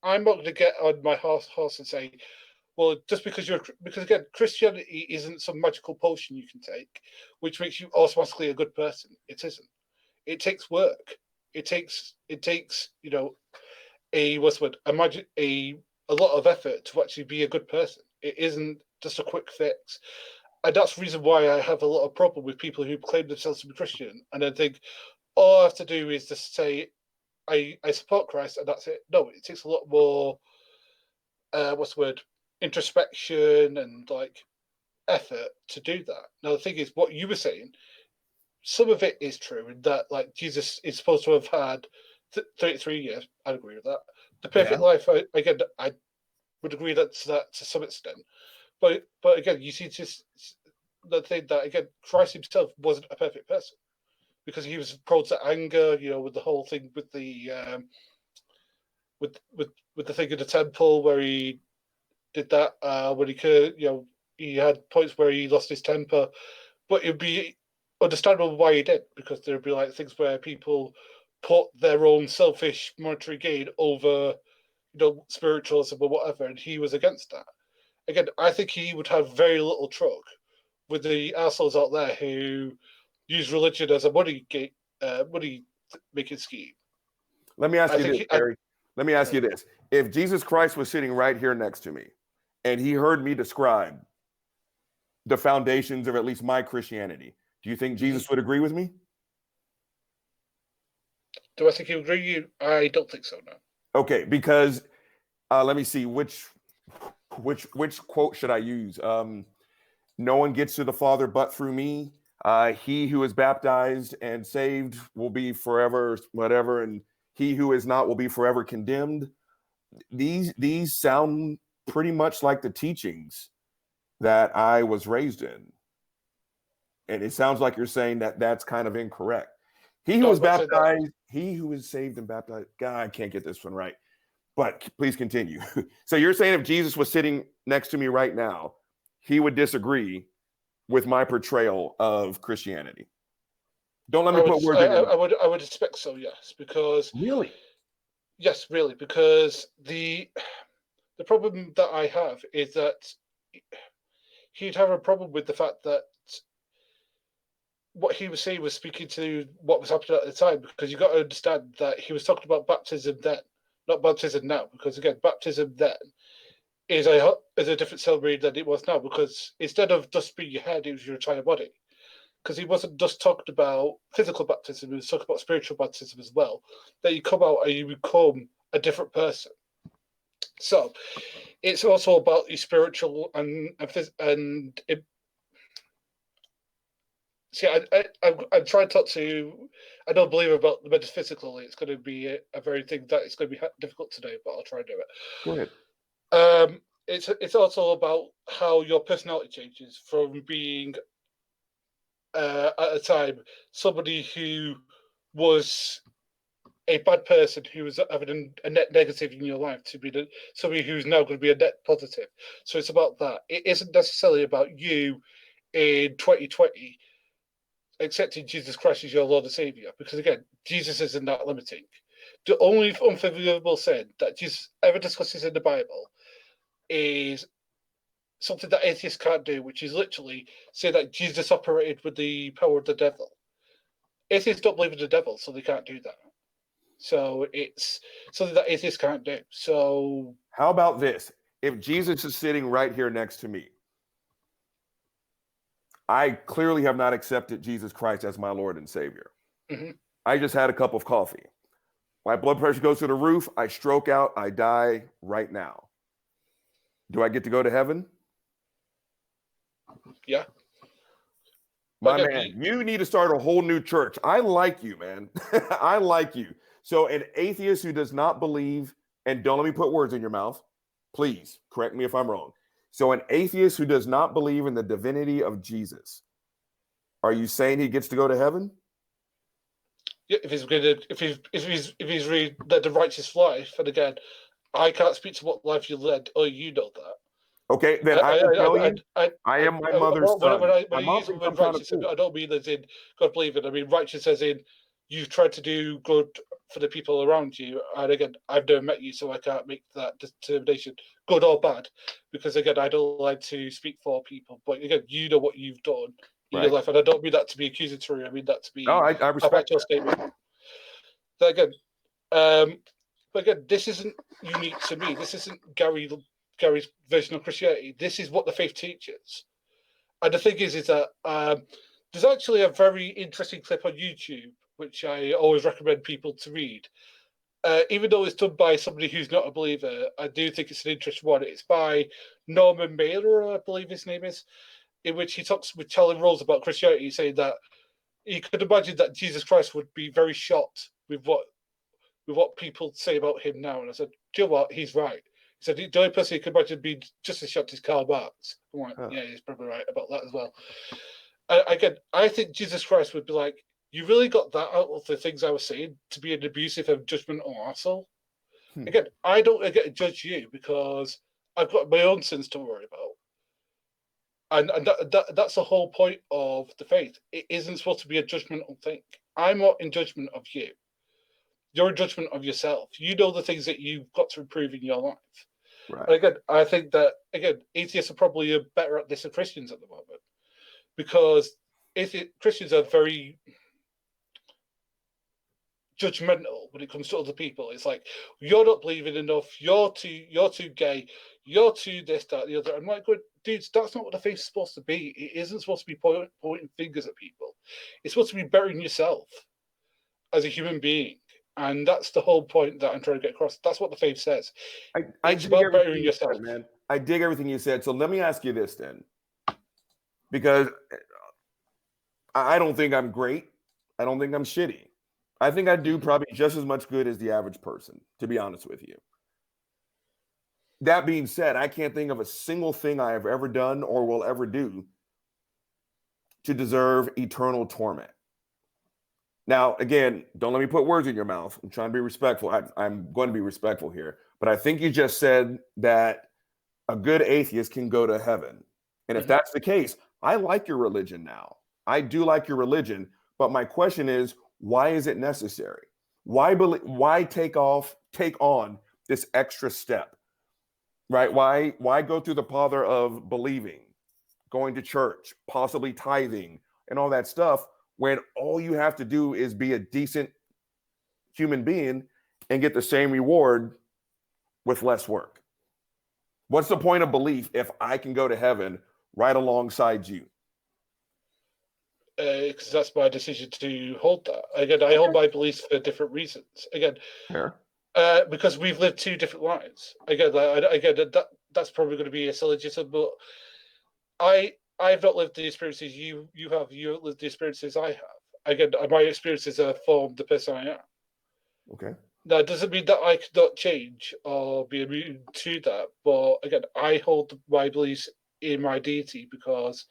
I'm not going to get on my horse and say, well, just because again, Christianity isn't some magical potion you can take, which makes you automatically a good person. It isn't. It takes work. It takes a lot of effort to actually be a good person. It isn't just a quick fix. And that's the reason why I have a lot of problem with people who claim themselves to be Christian and then think all I have to do is just say I support Christ and that's it. No, it takes a lot more introspection and effort to do that. Now the thing is, what you were saying, some of it is true in that Jesus is supposed to have had 33 years. I'd agree with that. The perfect life, I would agree that to some extent. But again, you see just the thing that again, Christ himself wasn't a perfect person, because he was prone to anger, with the whole thing with the with the thing in the temple where he did that when he could, he had points where he lost his temper, but it'd be understandable why he did, because there'd be like things where people put their own selfish monetary gain over, spiritualism or whatever, and he was against that. Again, I think he would have very little truck with the assholes out there who use religion as a money making scheme. Let me ask you this, Gary. Let me ask you this. If Jesus Christ was sitting right here next to me and he heard me describe the foundations of at least my Christianity, do you think Jesus would agree with me? Do I think he would agree with you? I don't think so, no. Okay, because let me see, which quote should I use? No one gets to the Father but through me. He who is baptized and saved will be forever whatever, and he who is not will be forever condemned. These sound pretty much like the teachings that I was raised in. And it sounds like you're saying that that's kind of incorrect. He who is baptized, he who is saved and baptized. God, I can't get this one right. But please continue. So you're saying if Jesus was sitting next to me right now, he would disagree with my portrayal of Christianity. Don't let me put words in your mouth. I would expect so, yes, because really, because the problem that I have is that he'd have a problem with the fact that what he was saying was speaking to what was happening at the time, because you've got to understand that he was talking about baptism then, not baptism now, because again, baptism then is a different ceremony than it was now, because instead of just being your head, it was your entire body. Because he wasn't just talking about physical baptism, he was talking about spiritual baptism as well, that you come out and you become a different person. So it's also about your spiritual and see, I'm trying to talk to. I don't believe about the metaphysical. It's going to be a very thing that it's going to be difficult to do, but I'll try and do it. Go ahead. It's also about how your personality changes from being at a time somebody who was a bad person who was having a net negative in your life to be somebody who's now going to be a net positive. So it's about that. It isn't necessarily about you in 2020 accepting Jesus Christ as your Lord and Savior, because again, Jesus isn't that limiting. The only unforgivable sin that Jesus ever discusses in the Bible is something that atheists can't do, which is literally say that Jesus operated with the power of the devil. Atheists don't believe in the devil, so they can't do that. So it's something that atheists can't do. So how about this? If Jesus is sitting right here next to me, I clearly have not accepted Jesus Christ as my Lord and Savior. Mm-hmm. I just had a cup of coffee. My blood pressure goes to the roof. I stroke out. I die right now. Do I get to go to heaven? Yeah. My man, you need to start a whole new church. I like you, man. I like you. So an atheist who does not believe, and don't let me put words in your mouth, please correct me if I'm wrong. So an atheist who does not believe in the divinity of Jesus, are you saying he gets to go to heaven? Yeah, if he's really led a righteous life, and again, I can't speak to what life you led, or you know that. Okay, then I will tell you, I am my mother's son. When I use the word righteous, I don't mean as in God believing. I mean righteous as in you've tried to do good for the people around you. And again, I've never met you, so I can't make that determination, good or bad, because again, I don't like to speak for people. But again, you know what you've done in your life, and I don't mean that to be accusatory. I mean that to be I respect a statement. So again, but again, this isn't unique to me. This isn't Gary's version of Christianity. This is what the faith teaches. And the thing is that there's actually a very interesting clip on YouTube, which I always recommend people to read. Even though it's done by somebody who's not a believer, I do think it's an interesting one. It's by Norman Mailer, I believe his name is, in which he talks with Charlie Rose about Christianity, saying that he could imagine that Jesus Christ would be very shocked with what people say about him now. And I said, do you know what? He's right. He said, the only person he could imagine being just as shocked is Karl Marx. I'm like, yeah, he's probably right about that as well. Again, I think Jesus Christ would be like, you really got that out of the things I was saying to be an abusive and judgmental arsehole? Again, I don't get to judge you because I've got my own sins to worry about. And that's the whole point of the faith. It isn't supposed to be a judgmental thing. I'm not in judgment of you. You're in judgment of yourself. You know the things that you've got to improve in your life. Right. And again, I think that, atheists are probably better at this than Christians at the moment. Because Christians are very judgmental when it comes to other people. It's like, you're not believing enough, you're too gay, you're too this, that, the other. I'm like, dudes, that's not what the faith is supposed to be. It isn't supposed to be pointing fingers at people. It's supposed to be bettering yourself as a human being. And that's the whole point that I'm trying to get across. That's what the faith says. It's about bettering yourself. Said, man. I dig everything you said. So let me ask you this then. Because I don't think I'm great. I don't think I'm shitty. I think I do probably just as much good as the average person, to be honest with you. That being said, I can't think of a single thing I have ever done or will ever do to deserve eternal torment. Now, again, don't let me put words in your mouth. I'm trying to be respectful. I'm going to be respectful here. But I think you just said that a good atheist can go to heaven. And if that's the case, I like your religion now. I do like your religion. But my question is, why is it necessary? Why take on this extra step? Right? Why go through the pother of believing, going to church, possibly tithing, and all that stuff, when all you have to do is be a decent human being and get the same reward with less work? What's the point of belief if I can go to heaven right alongside you? Because that's my decision to hold that. Again, I hold my beliefs for different reasons. Again, because we've lived two different lives. Again, that's probably going to be a syllogism, but I've not lived the experiences you have. You have lived the experiences I have. Again, my experiences have formed the person I am. Okay. Now, it doesn't mean that I could not change or be immune to that. But again, I hold my beliefs in my deity because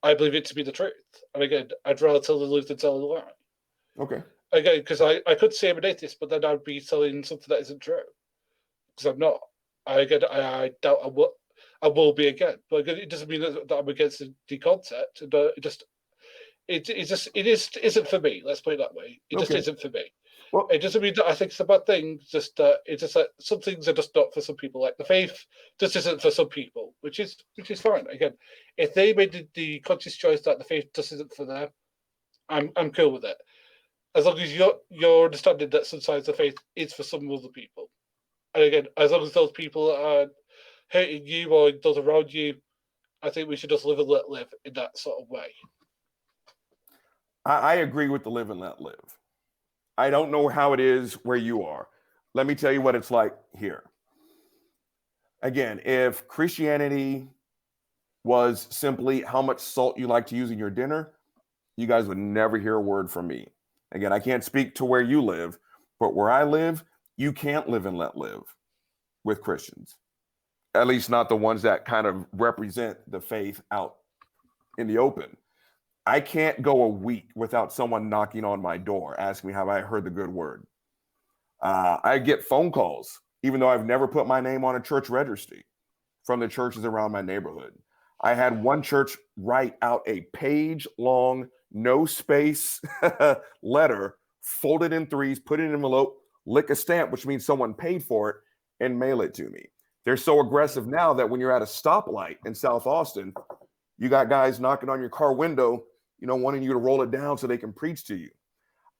I believe it to be the truth. And again, I'd rather tell the truth than tell a lie. Okay. Again, because I could say I'm an atheist, but then I'd be telling something that isn't true. Because I'm not. I doubt I will be again. But again, it doesn't mean that I'm against the concept. It isn't for me. Let's put it that way. It just isn't for me. Well, it doesn't mean that I think it's a bad thing. Just that it's just that some things are just not for some people. Like the faith just isn't for some people, which is fine. Again, if they made the conscious choice that the faith just isn't for them, I'm cool with it. As long as you're understanding that sometimes the faith is for some other people, and again, as long as those people are hurting you or those around you, I think we should just live and let live in that sort of way. I agree with the live and let live. I don't know how it is where you are. Let me tell you what it's like here. Again, if Christianity was simply how much salt you like to use in your dinner, you guys would never hear a word from me. Again, I can't speak to where you live, but where I live, you can't live and let live with Christians. At least not the ones that kind of represent the faith out in the open. I can't go a week without someone knocking on my door asking me have I heard the good word. I get phone calls, even though I've never put my name on a church registry, from the churches around my neighborhood. I had one church write out a page-long, no space letter, folded in threes, put it in an envelope, lick a stamp, which means someone paid for it, and mail it to me. They're so aggressive now that when you're at a stoplight in South Austin, you got guys knocking on your car window, wanting you to roll it down so they can preach to you.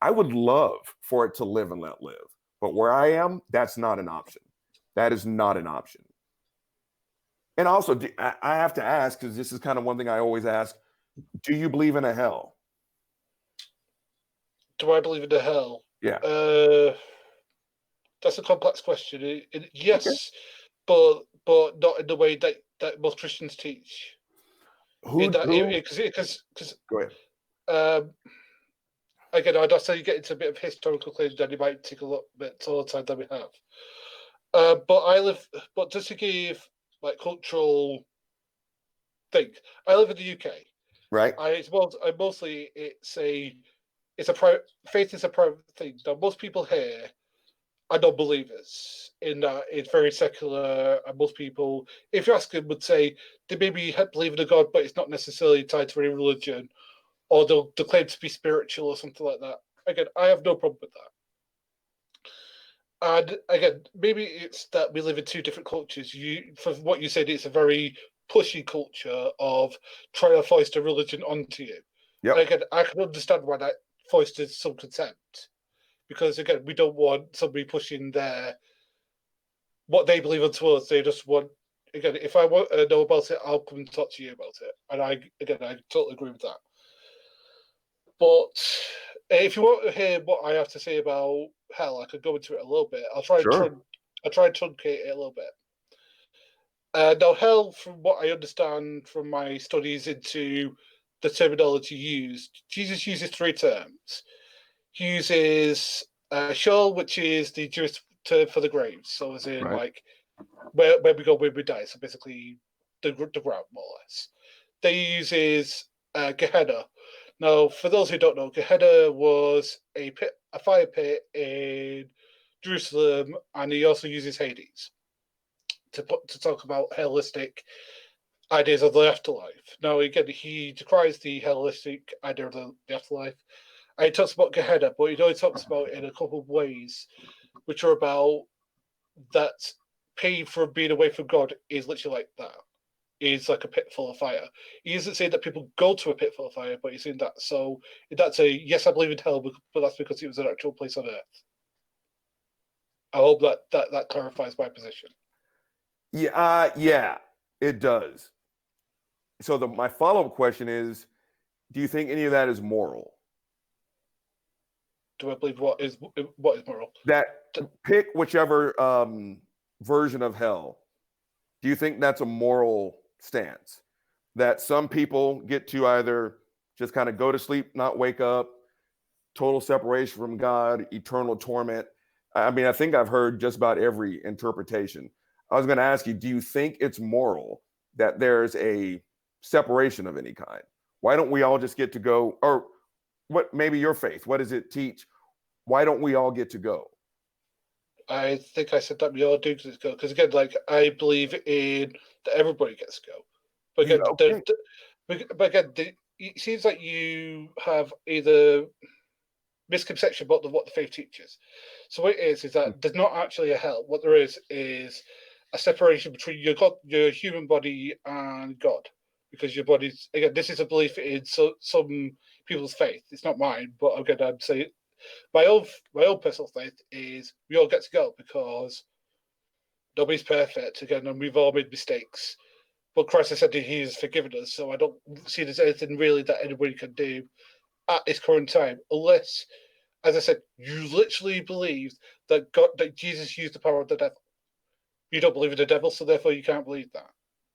I would love for it to live and let live. But where I am, that's not an option. That is not an option. And also, I have to ask, because this is kind of one thing I always ask, do you believe in a hell? Do I believe in a hell? Yeah. That's a complex question. Yes, okay. but not in the way that most Christians teach. Who? Because go ahead. Again, I'd say you get into a bit of historical claims, then you might take a little bit more time than we have. But just to give like cultural thing, I live in the UK. Right. Faith is a private thing. Now, most people here are non-believers in that it's very secular, and most people, if you ask them, would say they maybe believe in a God, but it's not necessarily tied to any religion, or they'll claim to be spiritual or something like that. Again, I have no problem with that. And again, maybe it's that we live in two different cultures. From what you said, it's a very pushy culture of trying to foist a religion onto you. And Yep. again, I can understand why that foisters some contempt, because again, we don't want somebody pushing what they believe onto us. They just want, again, if I want to know about it, I'll come and talk to you about it. And I totally agree with that. But if you want to hear what I have to say about hell, I could go into it a little bit. I'll try and Sure. truncate it a little bit. Now, hell, from what I understand from my studies into the terminology used, Jesus uses three terms. He uses Sheol, which is the Jewish term for the graves, so as in Right. like where we go when we die, so basically the ground, more or less. Then he uses Gehenna. Now, for those who don't know, Gehenna was a fire pit in Jerusalem, and he also uses Hades to talk about hellenistic ideas of the afterlife. Now, again, he decries the hellenistic idea of the afterlife. And he talks about Gehenna, but he only talks about it in a couple of ways, which are about that pain for being away from God is literally like that. Is like a pit full of fire. He isn't saying that people go to a pit full of fire, but he's saying that. So that's a yes, I believe in hell, but that's because it was an actual place on earth. I hope that clarifies my position. Yeah, it does. So my follow-up question is, do you think any of that is moral? Do I believe what is moral? That pick whichever version of hell. Do you think that's a moral stance? That some people get to either just kind of go to sleep, not wake up, total separation from God, eternal torment. I mean, I think I've heard just about every interpretation. I was going to ask you, do you think it's moral that there's a separation of any kind? Why don't we all just get to go? Or what, maybe your faith, what does it teach? Why don't we all get to go? I think I said that we all do get to go because again, like I believe in that everybody gets to go. But again, Okay. it seems like you have either misconception about what the faith teaches. So what it is that there's not actually a hell. What there is a separation between your human body and God, because your body's again. This is a belief in some people's faith. It's not mine, but again, I'd say my own personal faith is we all get to go because nobody's perfect again, and we've all made mistakes. But Christ has said that He has forgiven us, so I don't see there's anything really that anybody can do at this current time, unless, as I said, you literally believe that Jesus used the power of the devil. You don't believe in the devil, so therefore you can't believe that.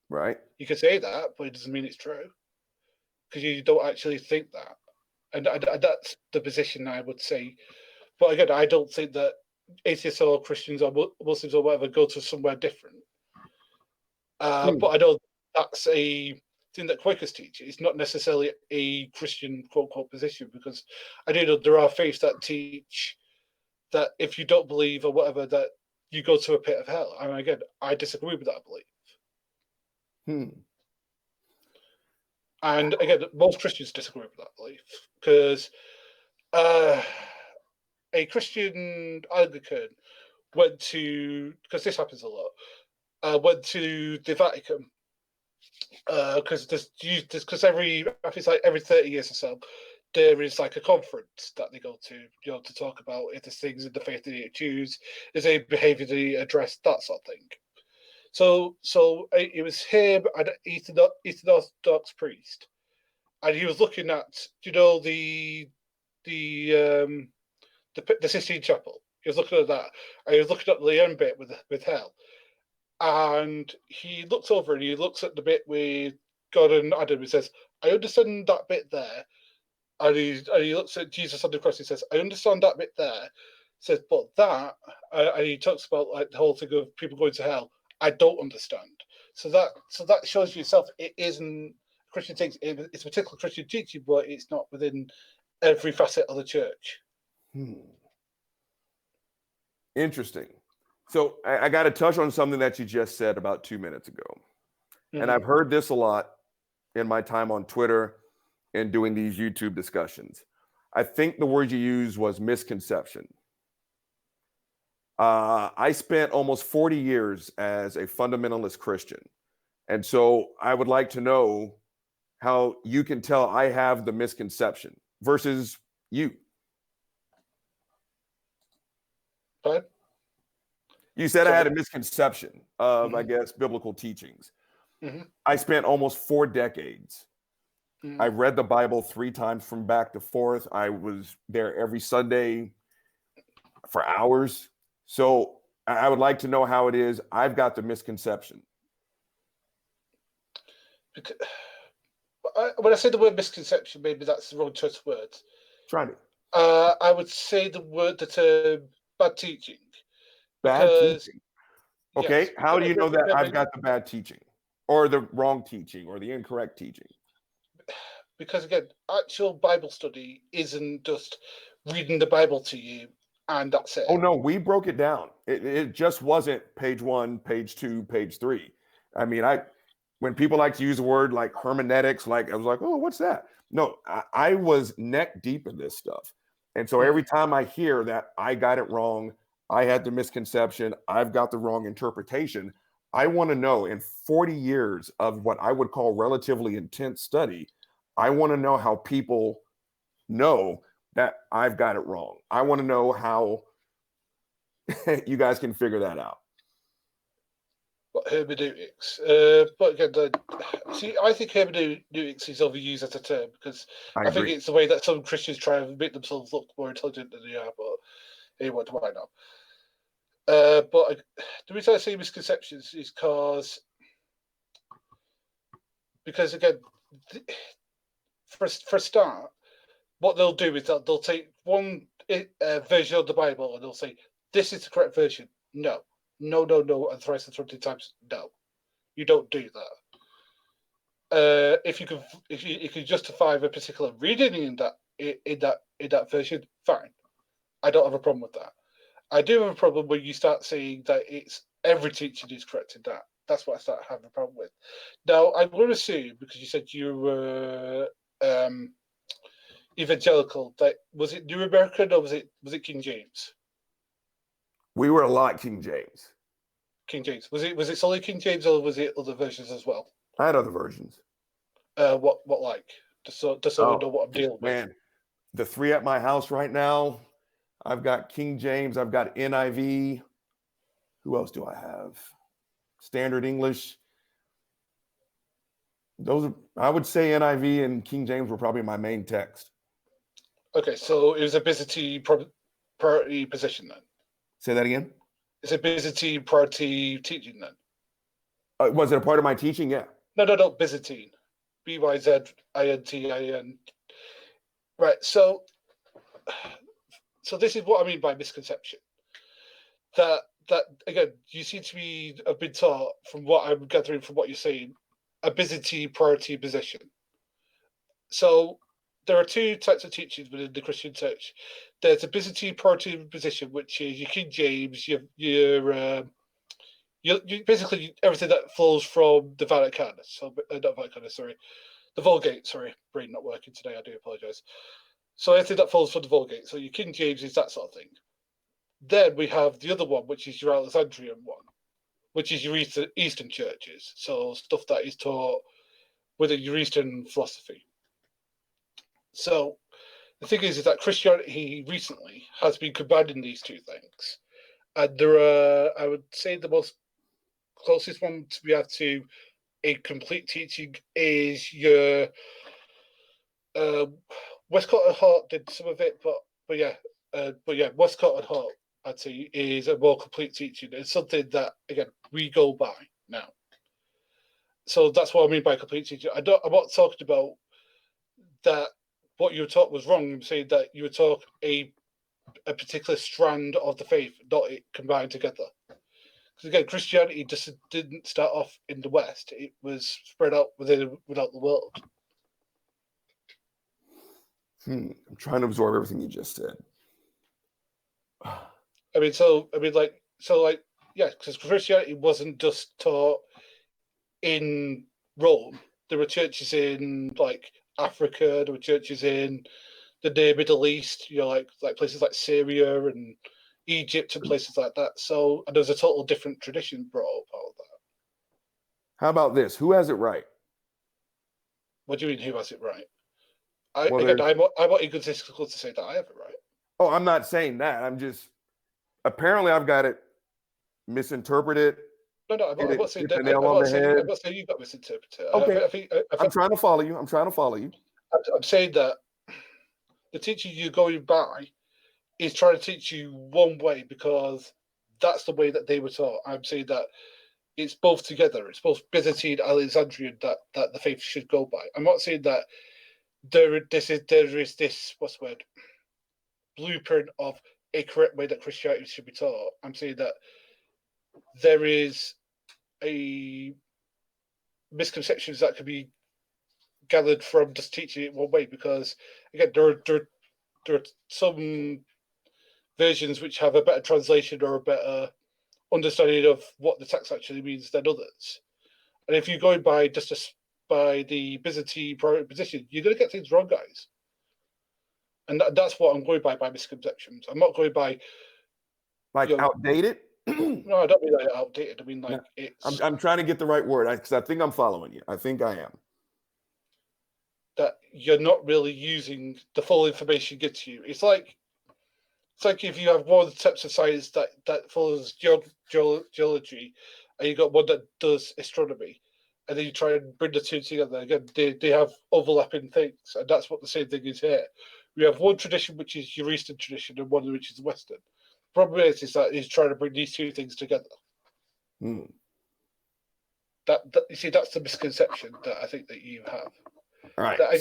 Right. You can say that, but it doesn't mean it's true because you don't actually think that, and that's the position I would say. But again, I don't think that atheists or Christians or Muslims or whatever go to somewhere different. But I know that's a thing that Quakers teach. It's not necessarily a Christian quote unquote position because I do know there are faiths that teach that if you don't believe or whatever, that you go to a pit of hell. And again, I disagree with that belief. And again, most Christians disagree with that belief because a Christian Anglican went to, because this happens a lot, went to the Vatican because every I think it's like every 30 years or so there is like a conference that they go to, to talk about if there's things in the faith they choose, is a behaviour they address, that sort of thing. So it was him and Eastern Orthodox priest, and he was looking at the the Sistine Chapel. He was looking at that, and he was looking at the end bit with hell. And he looks over and he looks at the bit with God and Adam. He says, "I understand that bit there." And he looks at Jesus on the cross. He says, "I understand that bit there." He says, "But that," and he talks about like the whole thing of people going to hell. I don't understand. So that shows yourself it isn't Christian things. It's a particular Christian teaching, but it's not within every facet of the church. Interesting. So I got to touch on something that you just said about 2 minutes ago. And I've heard this a lot in my time on Twitter and doing these YouTube discussions. I think the word you used was misconception. I spent almost 40 years as a fundamentalist Christian. And so I would like to know how you can tell I have the misconception versus you. Fine. You said I had a misconception of, I guess, biblical teachings. I spent almost 4 decades. I read the Bible 3 times from back to forth. I was there every Sunday for hours. So I would like to know how it is I've got the misconception. Because, when I say the word misconception, maybe that's the wrong choice of words. Try it. I would say the term bad teaching. Bad teaching. Okay. Yes, how do you know that I've got the bad teaching or the wrong teaching or the incorrect teaching? Because again, actual Bible study isn't just reading the Bible to you and that's it. Oh no, we broke it down. It just wasn't page 1, page 2, page 3. I mean, when people like to use a word like hermeneutics, I was like, oh, what's that? No, I was neck deep in this stuff. And so every time I hear that I got it wrong, I had the misconception, I've got the wrong interpretation, I want to know in 40 years of what I would call relatively intense study, I want to know how people know that I've got it wrong. I want to know how you guys can figure that out. What hermeneutics? But again, see, I think hermeneutics is overused as a term because I think it's the way that some Christians try and make themselves look more intelligent than they are. But hey, what do I know? But the reason I say misconceptions is because again, for a start, what they'll do is they'll take one version of the Bible and they'll say, this is the correct version. No, and thrice and 20 times, no. You don't do that. If you can justify a particular reading in that version, fine. I don't have a problem with that. I do have a problem when you start saying that it's every teaching is correct in that. That's what I start having a problem with. Now, I'm going to assume, because you said you were evangelical, that was it New American or was it King James? We were a lot King James. King James. Was it solely King James or was it other versions as well? I had other versions. What like? Just so I know what I'm dealing with. Man, the 3 at my house right now, I've got King James, I've got NIV. Who else do I have? Standard English. I would say NIV and King James were probably my main text. Okay, so it was a busy priority position then. Say that again? It's a busy priority teaching then. Was it a part of my teaching? Yeah. No, Byzantine. BYZINTIN. Right, so this is what I mean by misconception. That again, you seem to have been taught, from what I'm gathering from what you're saying, a busy priority position. So there are 2 types of teachings within the Christian church. There's a busy priority position, which is your King James, your basically everything that flows from the Vatican. So not Vatican, sorry, the Vulgate. Sorry, brain not working today. I do apologize. So everything that flows from the Vulgate. So your King James is that sort of thing. Then we have the other one, which is your Alexandrian one, which is your Eastern churches. So stuff that is taught within your Eastern philosophy. So the thing is that Christianity recently has been combining these 2 things. And there are, I would say, the most closest one we have to a complete teaching is your Westcott and Hart did some of it, but yeah, Westcott and Hart, I'd say, is a more complete teaching. It's something that, again, we go by now. So that's what I mean by complete teaching. I'm not talking about that what you were taught was wrong. I'm saying that you were taught a particular strand of the faith, not it combined together. Because again, Christianity just didn't start off in the West. It was spread out without the world. I'm trying to absorb everything you just said. Yeah, because Christianity wasn't just taught in Rome. There were churches in like Africa. There were churches in the near Middle East. Like places like Syria and Egypt and places like that. So, and there's a total different tradition brought up out of that. How about this? Who has it right? What do you mean? Who has it right? Well, I'm not egotistical to say that I have it right. Oh, I'm not saying that. I'm just apparently I've got it misinterpreted. No, I'm not saying that. The nail on the head. I'm not saying you got misinterpreted. Okay. I'm trying to follow you. I'm saying that the teaching you're going by is trying to teach you one way because that's the way that they were taught. I'm saying that it's both together. It's both Byzantine and Alexandrian that the faith should go by. I'm not saying that there is this what's the word blueprint of a correct way that Christianity should be taught. I'm saying that there is a misconceptions that could be gathered from just teaching it one way because again there are some versions which have a better translation or a better understanding of what the text actually means than others. And if you're going by by the Byzantine position, you're going to get things wrong, guys. And that's what I'm going by misconceptions. I'm not going by outdated. No, I don't mean like outdated. I mean like it's. I'm trying to get the right word because I think I'm following you. I think I am. That you're not really using the full information given to you. It's like if you have one of the types of science that follows geology, and you got one that does astronomy, and then you try and bring the two together. Again, they have overlapping things, and that's what the same thing is here. We have one tradition which is your Eastern tradition, and one which is Western. The problem is that he's trying to bring these two things together. Hmm. That you see, that's the misconception that I think that you have. All right. I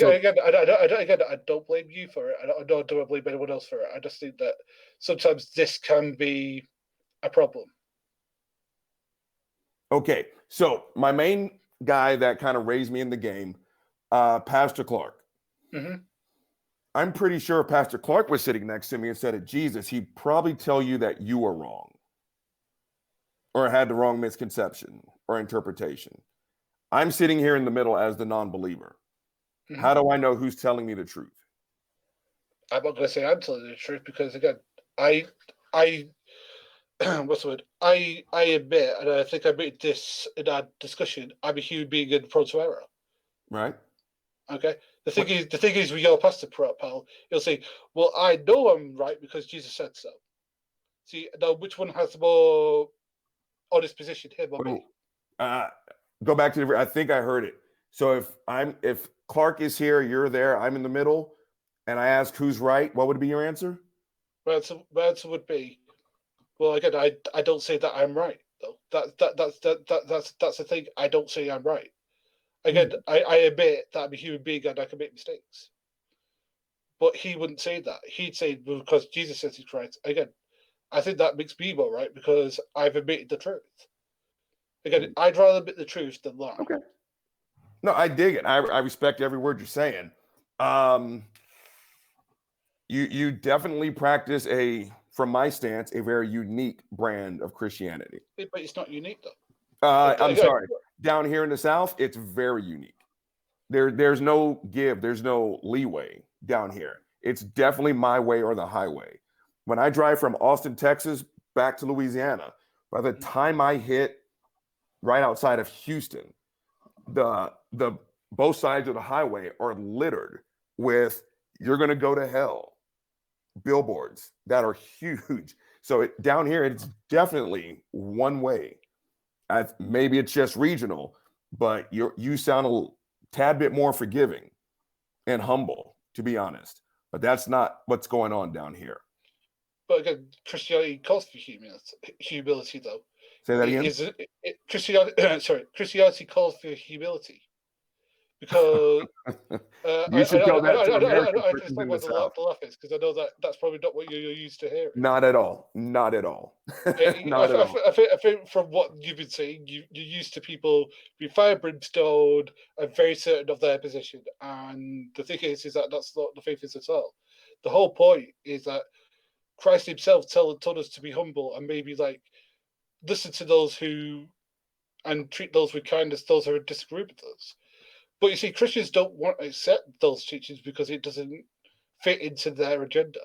don't blame you for it. I don't blame anyone else for it. I just think that sometimes this can be a problem. Okay. So my main guy that kind of raised me in the game, Pastor Clark. Mm-hmm. I'm pretty sure if Pastor Clark was sitting next to me instead of Jesus, he'd probably tell you that you were wrong or had the wrong misconception or interpretation. I'm sitting here in the middle as the non-believer. Mm-hmm. How do I know who's telling me the truth? I'm not going to say I'm telling you the truth because, again, I what's the word? I admit, and I think I admitted this in our discussion, I'm a human being and prone to error. Right. Okay. The thing is, with your pastor, pal, he'll say, "Well, I know I'm right because Jesus said so." See, now which one has the more honest position, him or me? Go back to I think I heard it. So if Clark is here, you're there, I'm in the middle, and I ask who's right, what would be your answer? My answer would be, well, again, I don't say that I'm right though. That's the thing. I don't say I'm right. Again, I admit that I'm a human being and I can make mistakes. But he wouldn't say that. He'd say because Jesus says he's right. Again, I think that makes me more right because I've admitted the truth. Again, I'd rather admit the truth than lie. Okay. No, I dig it. I respect every word you're saying. You definitely practice from my stance, a very unique brand of Christianity. But it's not unique though. I'm sorry. Down here in the South, it's very unique. There's no give, there's no leeway down here. It's definitely my way or the highway. When I drive from Austin, Texas, back to Louisiana, by the time I hit right outside of Houston, the both sides of the highway are littered with "you're going to go to hell" billboards that are huge. So down here, it's definitely one way. Maybe it's just regional, but you sound a tad bit more forgiving and humble, to be honest. But that's not what's going on down here. But again, Christianity calls for humility, though. Say that again. Christianity calls for humility because you should tell that to American I can explain what the laugh is because I know that's probably not what you're used to hearing. Not at all. Not at all. I think from what you've been saying, you're used to people being fire brimstone and very certain of their position. And the thing is that that's not the faith is at all. The whole point is that Christ himself told us to be humble and maybe like listen to those who and treat those with kindness, those who disagree with us. But you see, Christians don't want to accept those teachings because it doesn't fit into their agenda.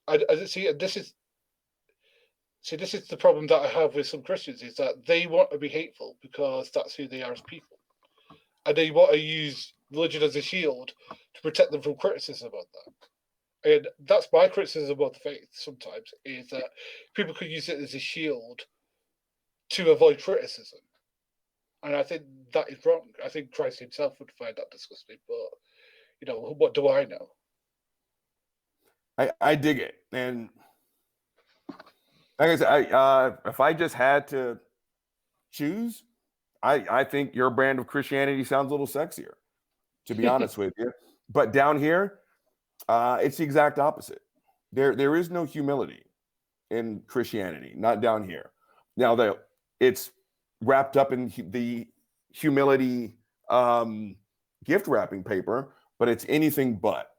I see, and this is the problem that I have with some Christians is that they want to be hateful because that's who they are as people, and they want to use religion as a shield to protect them from criticism of that. And that's my criticism of the faith sometimes, is that people could use it as a shield to avoid criticism. And I think that is wrong. I think Christ himself would find that disgusting, but, what do I know? I dig it. And like I said, if I just had to choose, I think your brand of Christianity sounds a little sexier, to be honest with you. But down here, it's the exact opposite. There is no humility in Christianity, not down here. Now, it's wrapped up in the humility gift wrapping paper, but it's anything but.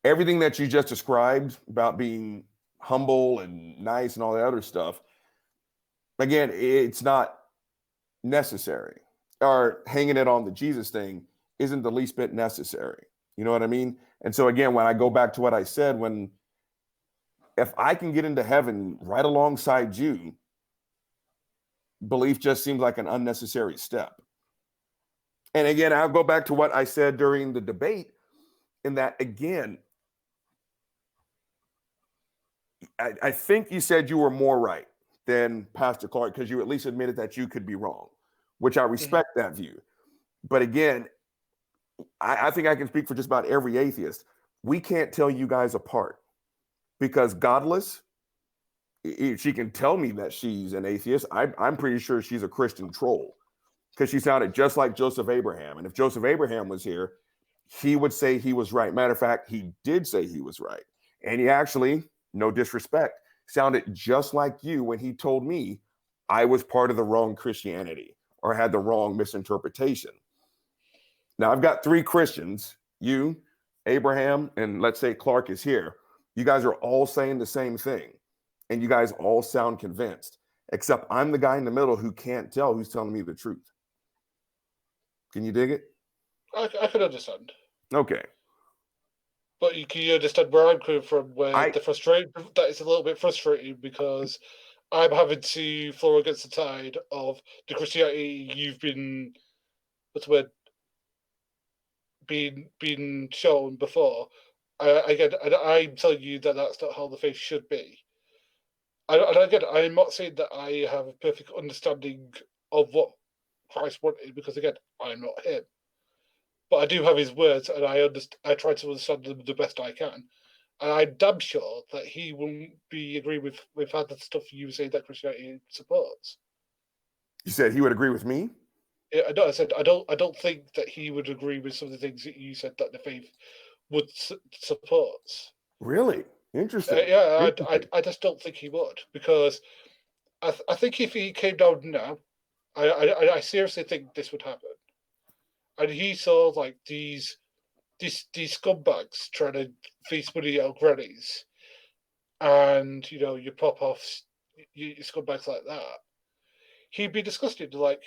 Everything that you just described about being humble and nice and all that other stuff, again, it's not necessary. Or hanging it on the Jesus thing isn't the least bit necessary. You know what I mean? And so again, when I go back to what I said, if I can get into heaven right alongside you, belief just seems like an unnecessary step. And again, I'll go back to what I said during the debate, in that, again, I think you said you were more right than Pastor Clark because you at least admitted that you could be wrong, which I respect that view. But again, I think I can speak for just about every atheist. We can't tell you guys apart because Godless, she can tell me that she's an atheist. I'm pretty sure she's a Christian troll because she sounded just like Joseph Abraham. And if Joseph Abraham was here, he would say he was right. Matter of fact, he did say he was right. And he actually, no disrespect, sounded just like you when he told me I was part of the wrong Christianity or had the wrong misinterpretation. Now, I've got 3 Christians, you, Abraham, and let's say Clark is here. You guys are all saying the same thing, and you guys all sound convinced, except I'm the guy in the middle who can't tell who's telling me the truth. Can you dig it? I can understand. Okay. But can you understand where I'm coming from, where the frustration, that is a little bit frustrating because I'm having to flow against the tide of the Christianity you've been, been shown before. Again, I'm telling you that that's not how the faith should be. And again, I'm not saying that I have a perfect understanding of what Christ wanted, because again, I'm not him. But I do have his words, and I try to understand them the best I can. And I'm damn sure that he won't be agree with half the stuff you say that Christianity supports. You said he would agree with me? Yeah, no, I said I don't think that he would agree with some of the things that you said that the faith would support. Really? Interesting. I just don't think he would, because I think if he came down now, I seriously think this would happen. And he saw like these scumbags trying to feast money out grannies, and you pop off you scumbags like that. He'd be disgusted. Like,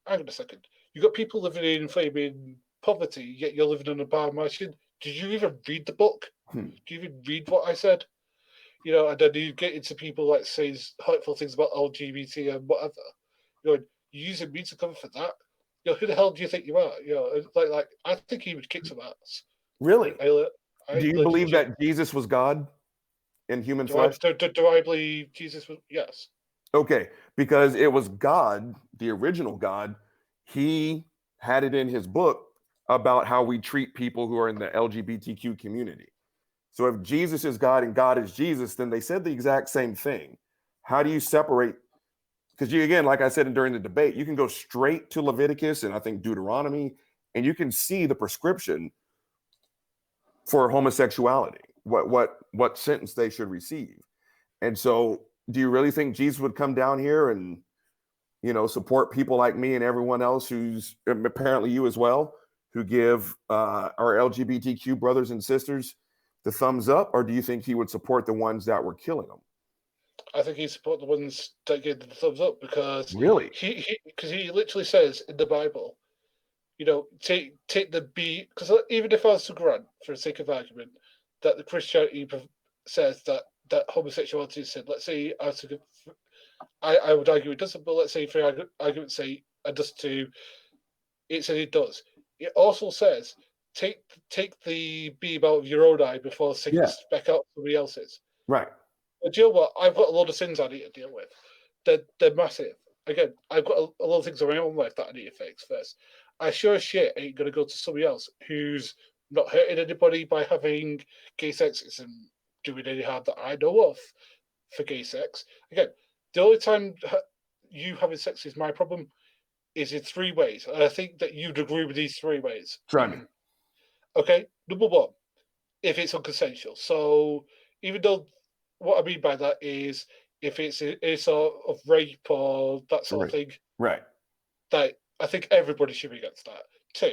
hang on a second, you got people living in flaming poverty, yet you're living in a bar mansion. Did you even read the book? Do you even read what I said? And then you get into people like saying hurtful things about LGBT and whatever. You're using me to cover for that. Who the hell do you think you are? Like I think he would kick some ass. Really? Do you believe that Jesus was God in human flesh? Do I believe Jesus was? Yes. Okay, because it was God, the original God. He had it in his book about how we treat people who are in the LGBTQ community. So if Jesus is God and God is Jesus, then they said the exact same thing. How do you separate? Because again, like I said during the debate, you can go straight to Leviticus and I think Deuteronomy, and you can see the prescription for homosexuality, what sentence they should receive. And so do you really think Jesus would come down here and support people like me and everyone else who's apparently you as well, who give our LGBTQ brothers and sisters the thumbs up, or do you think he would support the ones that were killing them? I think he support the ones that gave the thumbs up because Really? he literally says in the Bible, take the B, because even if I was to grant, for the sake of argument, that the Christianity says that homosexuality is sin. Let's say I would argue it doesn't, but let's say for argument's sake, it does too. It says it does. It also says take the beam out of your own eye before sticking the speck out somebody else's. Right. But do you know what? I've got a lot of sins I need to deal with. They're massive. Again, I've got a lot of things in my own life that I need to fix first. I sure as shit ain't going to go to somebody else who's not hurting anybody by having gay sex, isn't doing any harm that I know of for gay sex. Again, the only time you having sex is my problem is in three ways. And I think that you'd agree with these three ways. Try me. Okay, number one, if it's unconsensual. So even though what I mean by that is if it's a sort of rape or that sort of thing, right? That I think everybody should be against that. Two,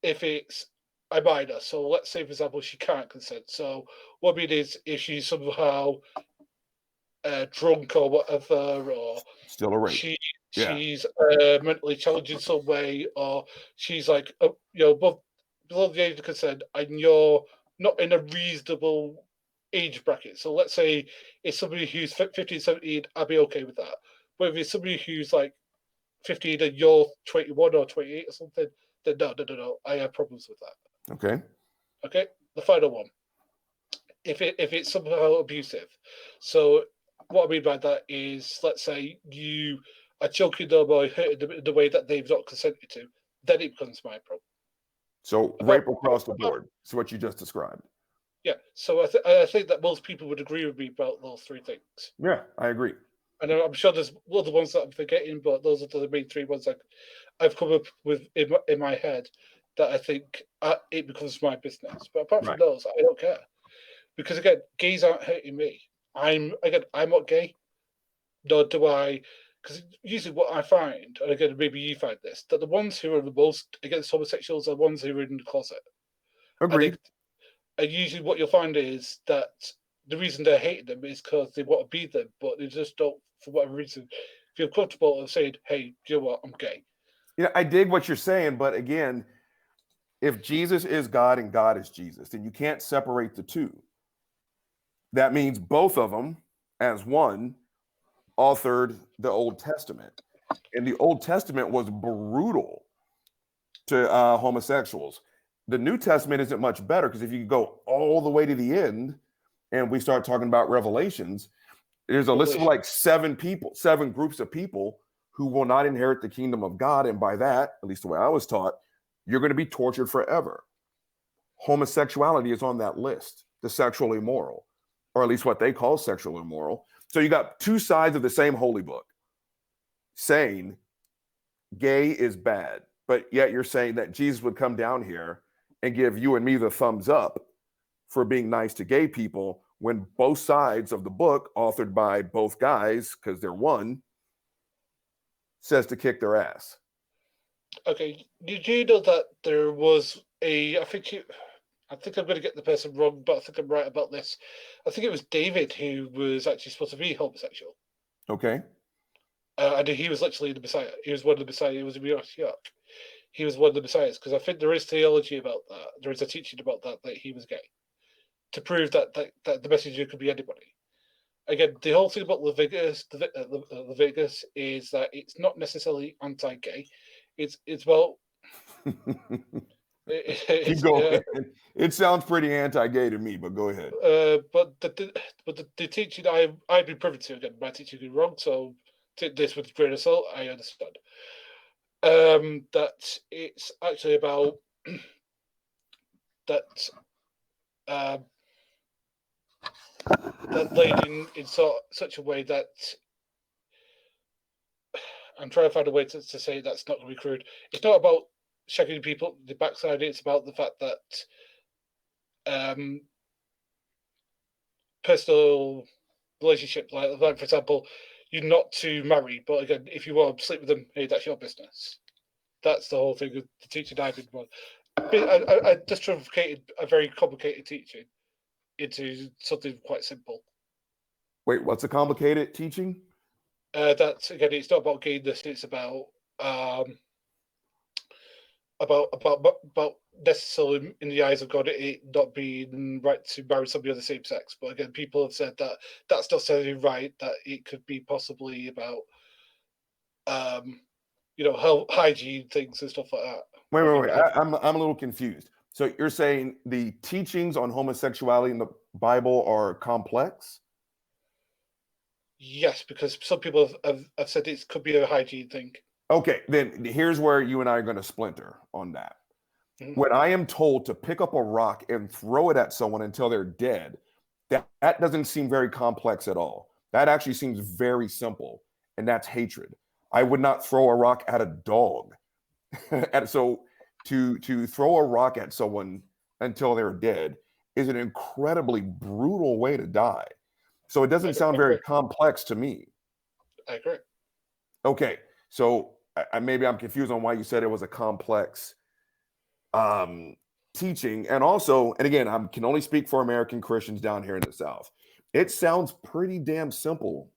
if it's a minor, so let's say for example she can't consent. So what I mean is if she's somehow drunk or whatever, or still a rape. She's mentally challenged in some way, or she's like below the age of consent, and you're not in a reasonable age bracket. So let's say it's somebody who's 15, 17, I'd be okay with that. But if it's somebody who's like 15 and you're 21 or 28 or something, then no. I have problems with that. Okay. The final one. If it's somehow abusive. So what I mean by that is, let's say you are choking them or hurting them in the way that they've not consented to, then it becomes my problem. So rape across the board. So what you just described. Yeah. So I think that most people would agree with me about those three things. Yeah, I agree. And I'm sure there's other ones that I'm forgetting, but those are the main three ones I've come up with in my head that I think it becomes my business. But apart from those, I don't care. Because again, gays aren't hurting me. I'm not gay, nor do I. Because usually what I find, and again maybe you find this, that the ones who are the most against homosexuals are the ones who are in the closet. Agreed. And usually what you'll find is that the reason they're hating them is because they want to be them, but they just don't, for whatever reason, feel comfortable of saying, hey, you know what, I'm gay. Yeah, I dig what you're saying, but again, if Jesus is God and God is Jesus, then you can't separate the two. That means both of them, as one, authored the Old Testament. And the Old Testament was brutal to homosexuals. The New Testament isn't much better, because if you go all the way to the end and we start talking about Revelations, there's a list of like seven groups of people who will not inherit the kingdom of God. And by that, at least the way I was taught, you're going to be tortured forever. Homosexuality is on that list, the sexually immoral, or at least what they call sexual immoral. So you got two sides of the same holy book saying gay is bad, but yet you're saying that Jesus would come down here and give you and me the thumbs up for being nice to gay people, when both sides of the book, authored by both guys, because they're one, says to kick their ass. Okay, did you know that there was I think I'm going to get the person wrong, but I think I'm right about this. I think it was David who was actually supposed to be homosexual. Okay. And he was literally the Messiah. He was one of the Messiah. He was a Messiah. He was one of the Messiahs, because I think there is theology about that. There is a teaching about that he was gay, to prove that the messenger could be anybody. Again, the whole thing about Leviticus is that it's not necessarily anti-gay. It's about. Keep going. It sounds pretty anti-gay to me, but go ahead. But the teaching I've been privy to, again, my teaching is wrong, so take this with a grain of salt. I understand. That it's actually about that laid in such a way that I'm trying to find a way to say that's not going to be crude. It's not about shagging people the backside. It's about the fact that personal relationships, like for example, you're not to marry, but again, if you want to sleep with them, hey, that's your business. That's the whole thing of the teaching I've been on. I just truncated a very complicated teaching into something quite simple. Wait, what's a complicated teaching? That's again, it's not about gayness. It's about necessarily in the eyes of God it not being right to marry somebody of the same sex. But again, people have said that that's not necessarily right. That it could be possibly about health, hygiene things and stuff like that. Wait. I'm a little confused. So you're saying the teachings on homosexuality in the Bible are complex? Yes, because some people have said it could be a hygiene thing. Okay, then here's where you and I are going to splinter on that. Mhm. When I am told to pick up a rock and throw it at someone until they're dead, that doesn't seem very complex at all. That actually seems very simple, and that's hatred. I would not throw a rock at a dog. And so to throw a rock at someone until they're dead is an incredibly brutal way to die. So it doesn't sound very complex to me. I agree. Okay, so maybe I'm confused on why you said it was a complex teaching. And also, and again, I can only speak for American Christians down here in the South. It sounds pretty damn simple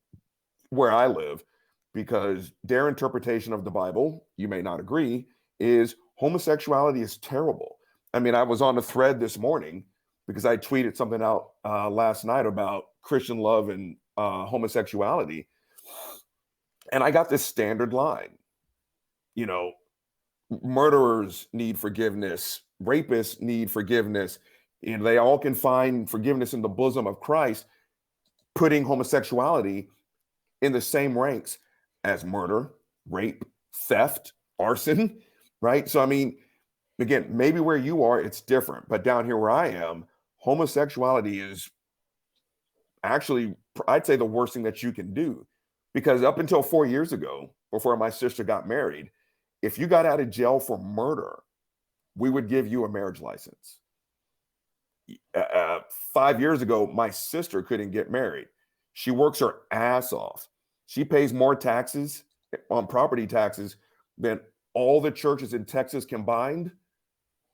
where I live, because their interpretation of the Bible, you may not agree, is homosexuality is terrible. I mean, I was on a thread this morning because I tweeted something out last night about Christian love and homosexuality. And I got this standard line, murderers need forgiveness, rapists need forgiveness, and they all can find forgiveness in the bosom of Christ, putting homosexuality in the same ranks as murder, rape, theft, arson, right? So, I mean, again, maybe where you are, it's different, but down here where I am, homosexuality is actually, I'd say, the worst thing that you can do. Because up until 4 years ago, before my sister got married, if you got out of jail for murder, we would give you a marriage license. 5 years ago, my sister couldn't get married. She works her ass off. She pays more taxes on property taxes than all the churches in Texas combined,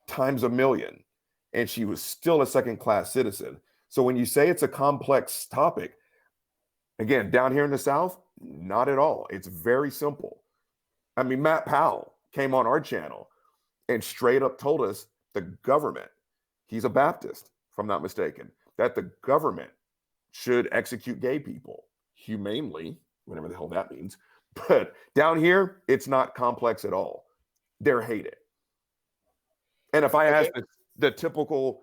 times a million. And she was still a second-class citizen. So when you say it's a complex topic, again, down here in the South, not at all. It's very simple. I mean, Matt Powell came on our channel and straight up told us the government, he's a Baptist, if I'm not mistaken, that the government should execute gay people humanely, whatever the hell that means. But down here, it's not complex at all. They're hated. And if I ask the typical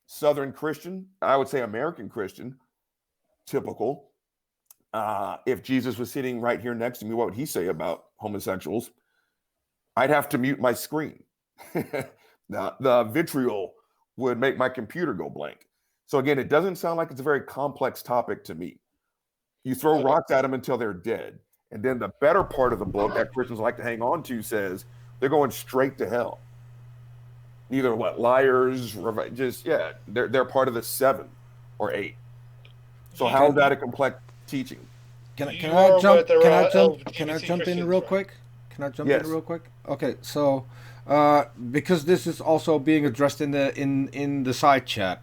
Southern Christian, I would say American Christian, typical, if Jesus was sitting right here next to me, what would he say about homosexuals? I'd have to mute my screen. The vitriol would make my computer go blank. So again, it doesn't sound like it's a very complex topic to me. You throw rocks at them until they're dead. And then the better part of the book that Christians like to hang on to says they're going straight to hell. Either liars, they're part of the 7 or 8. So how is that a complex teaching? Can I jump in real quick? Can I jump in real quick? Okay, so because this is also being addressed in the side chat,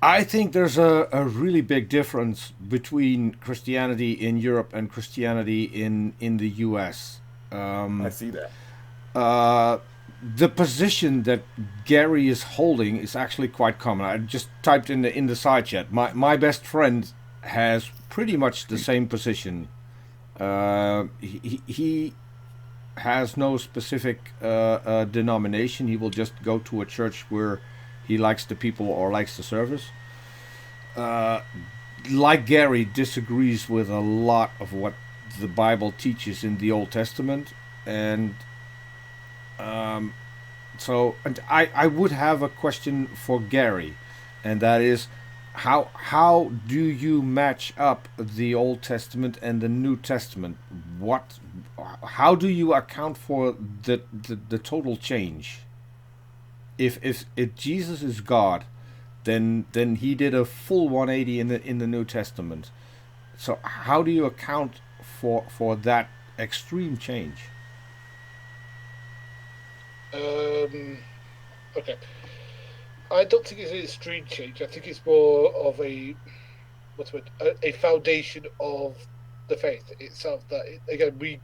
I think there's a really big difference between Christianity in Europe and Christianity in the U.S. I see that. The position that Gary is holding is actually quite common. I just typed in the side chat. My best friend has pretty much the same position. He has no specific denomination. He will just go to a church where he likes the people or likes the service. Like Gary, disagrees with a lot of what the Bible teaches in the Old Testament, and so I would have a question for Gary, and that is, how do you match up the Old Testament and the New Testament? How do you account for the total change? If Jesus is God, then he did a full 180 in the New Testament. So how do you account for that extreme change? Okay. I don't think it's a extreme change. I think it's more of a what's it, a foundation of the faith itself. That again,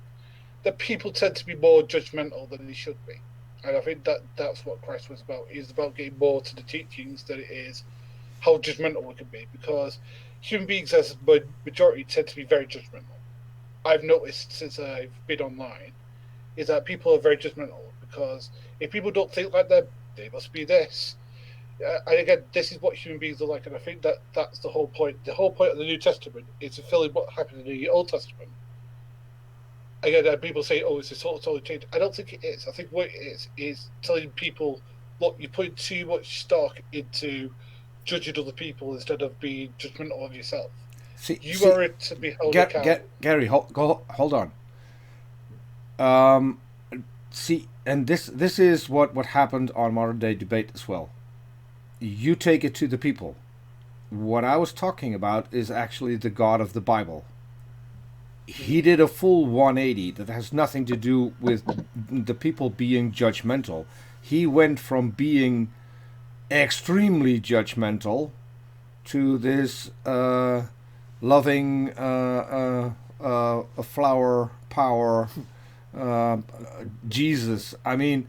the people tend to be more judgmental than they should be, and I think that's what Christ was about. He's about getting more to the teachings than it is how judgmental we can be, because human beings as a majority tend to be very judgmental. I've noticed since I've been online is that people are very judgmental because if people don't think like them, they must be this. And again, this is what human beings are like, and I think that's the whole point. The whole point of the New Testament is fulfilling what happened in the Old Testament. Again, people say, "Oh, it's a totally change." I don't think it is. I think what it is telling people, "Look, you're putting too much stock into judging other people instead of being judgmental of yourself. You are to be held accountable." Gary, hold on. Um, See, and this is what happened on modern day debate as well. You take it to the people. What I was talking about is actually the God of the Bible. He did a full 180 that has nothing to do with the people being judgmental. He went from being extremely judgmental to this loving flower power Jesus. I mean,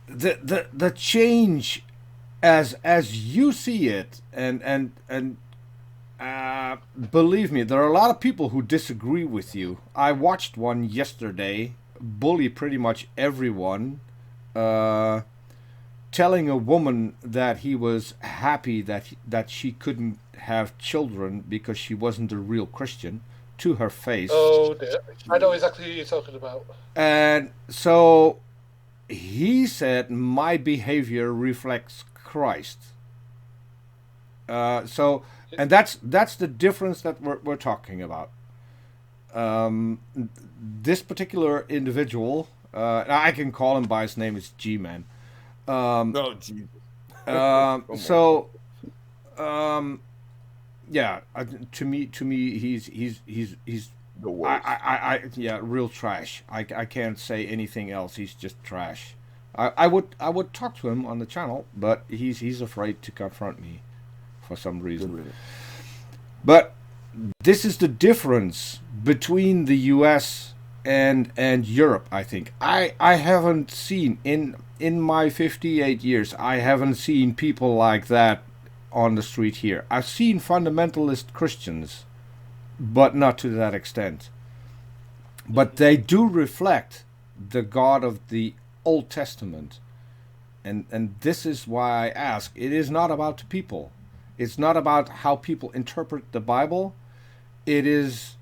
the change as you see it, and believe me, there are a lot of people who disagree with you. I watched one yesterday bully pretty much everyone, telling a woman that he was happy that she couldn't have children because she wasn't a real Christian to her face. Oh dear. I know exactly who you're talking about. And so he said, my behavior reflects Christ. And that's the difference that we're talking about. This particular individual, I can call him by his name, is G-Man. No, Jesus. So, yeah, to me, he's The worst. yeah, real trash. I can't say anything else. He's just trash. I would talk to him on the channel, but he's afraid to confront me for some reason. But this is the difference between the U.S. and Europe. I think I haven't seen in my 58 years. I haven't seen people like that on the street here. I've seen fundamentalist Christians, but not to that extent. But they do reflect the God of the Old Testament. And this is why I ask. It is not about the people. It's not about how people interpret the Bible. It is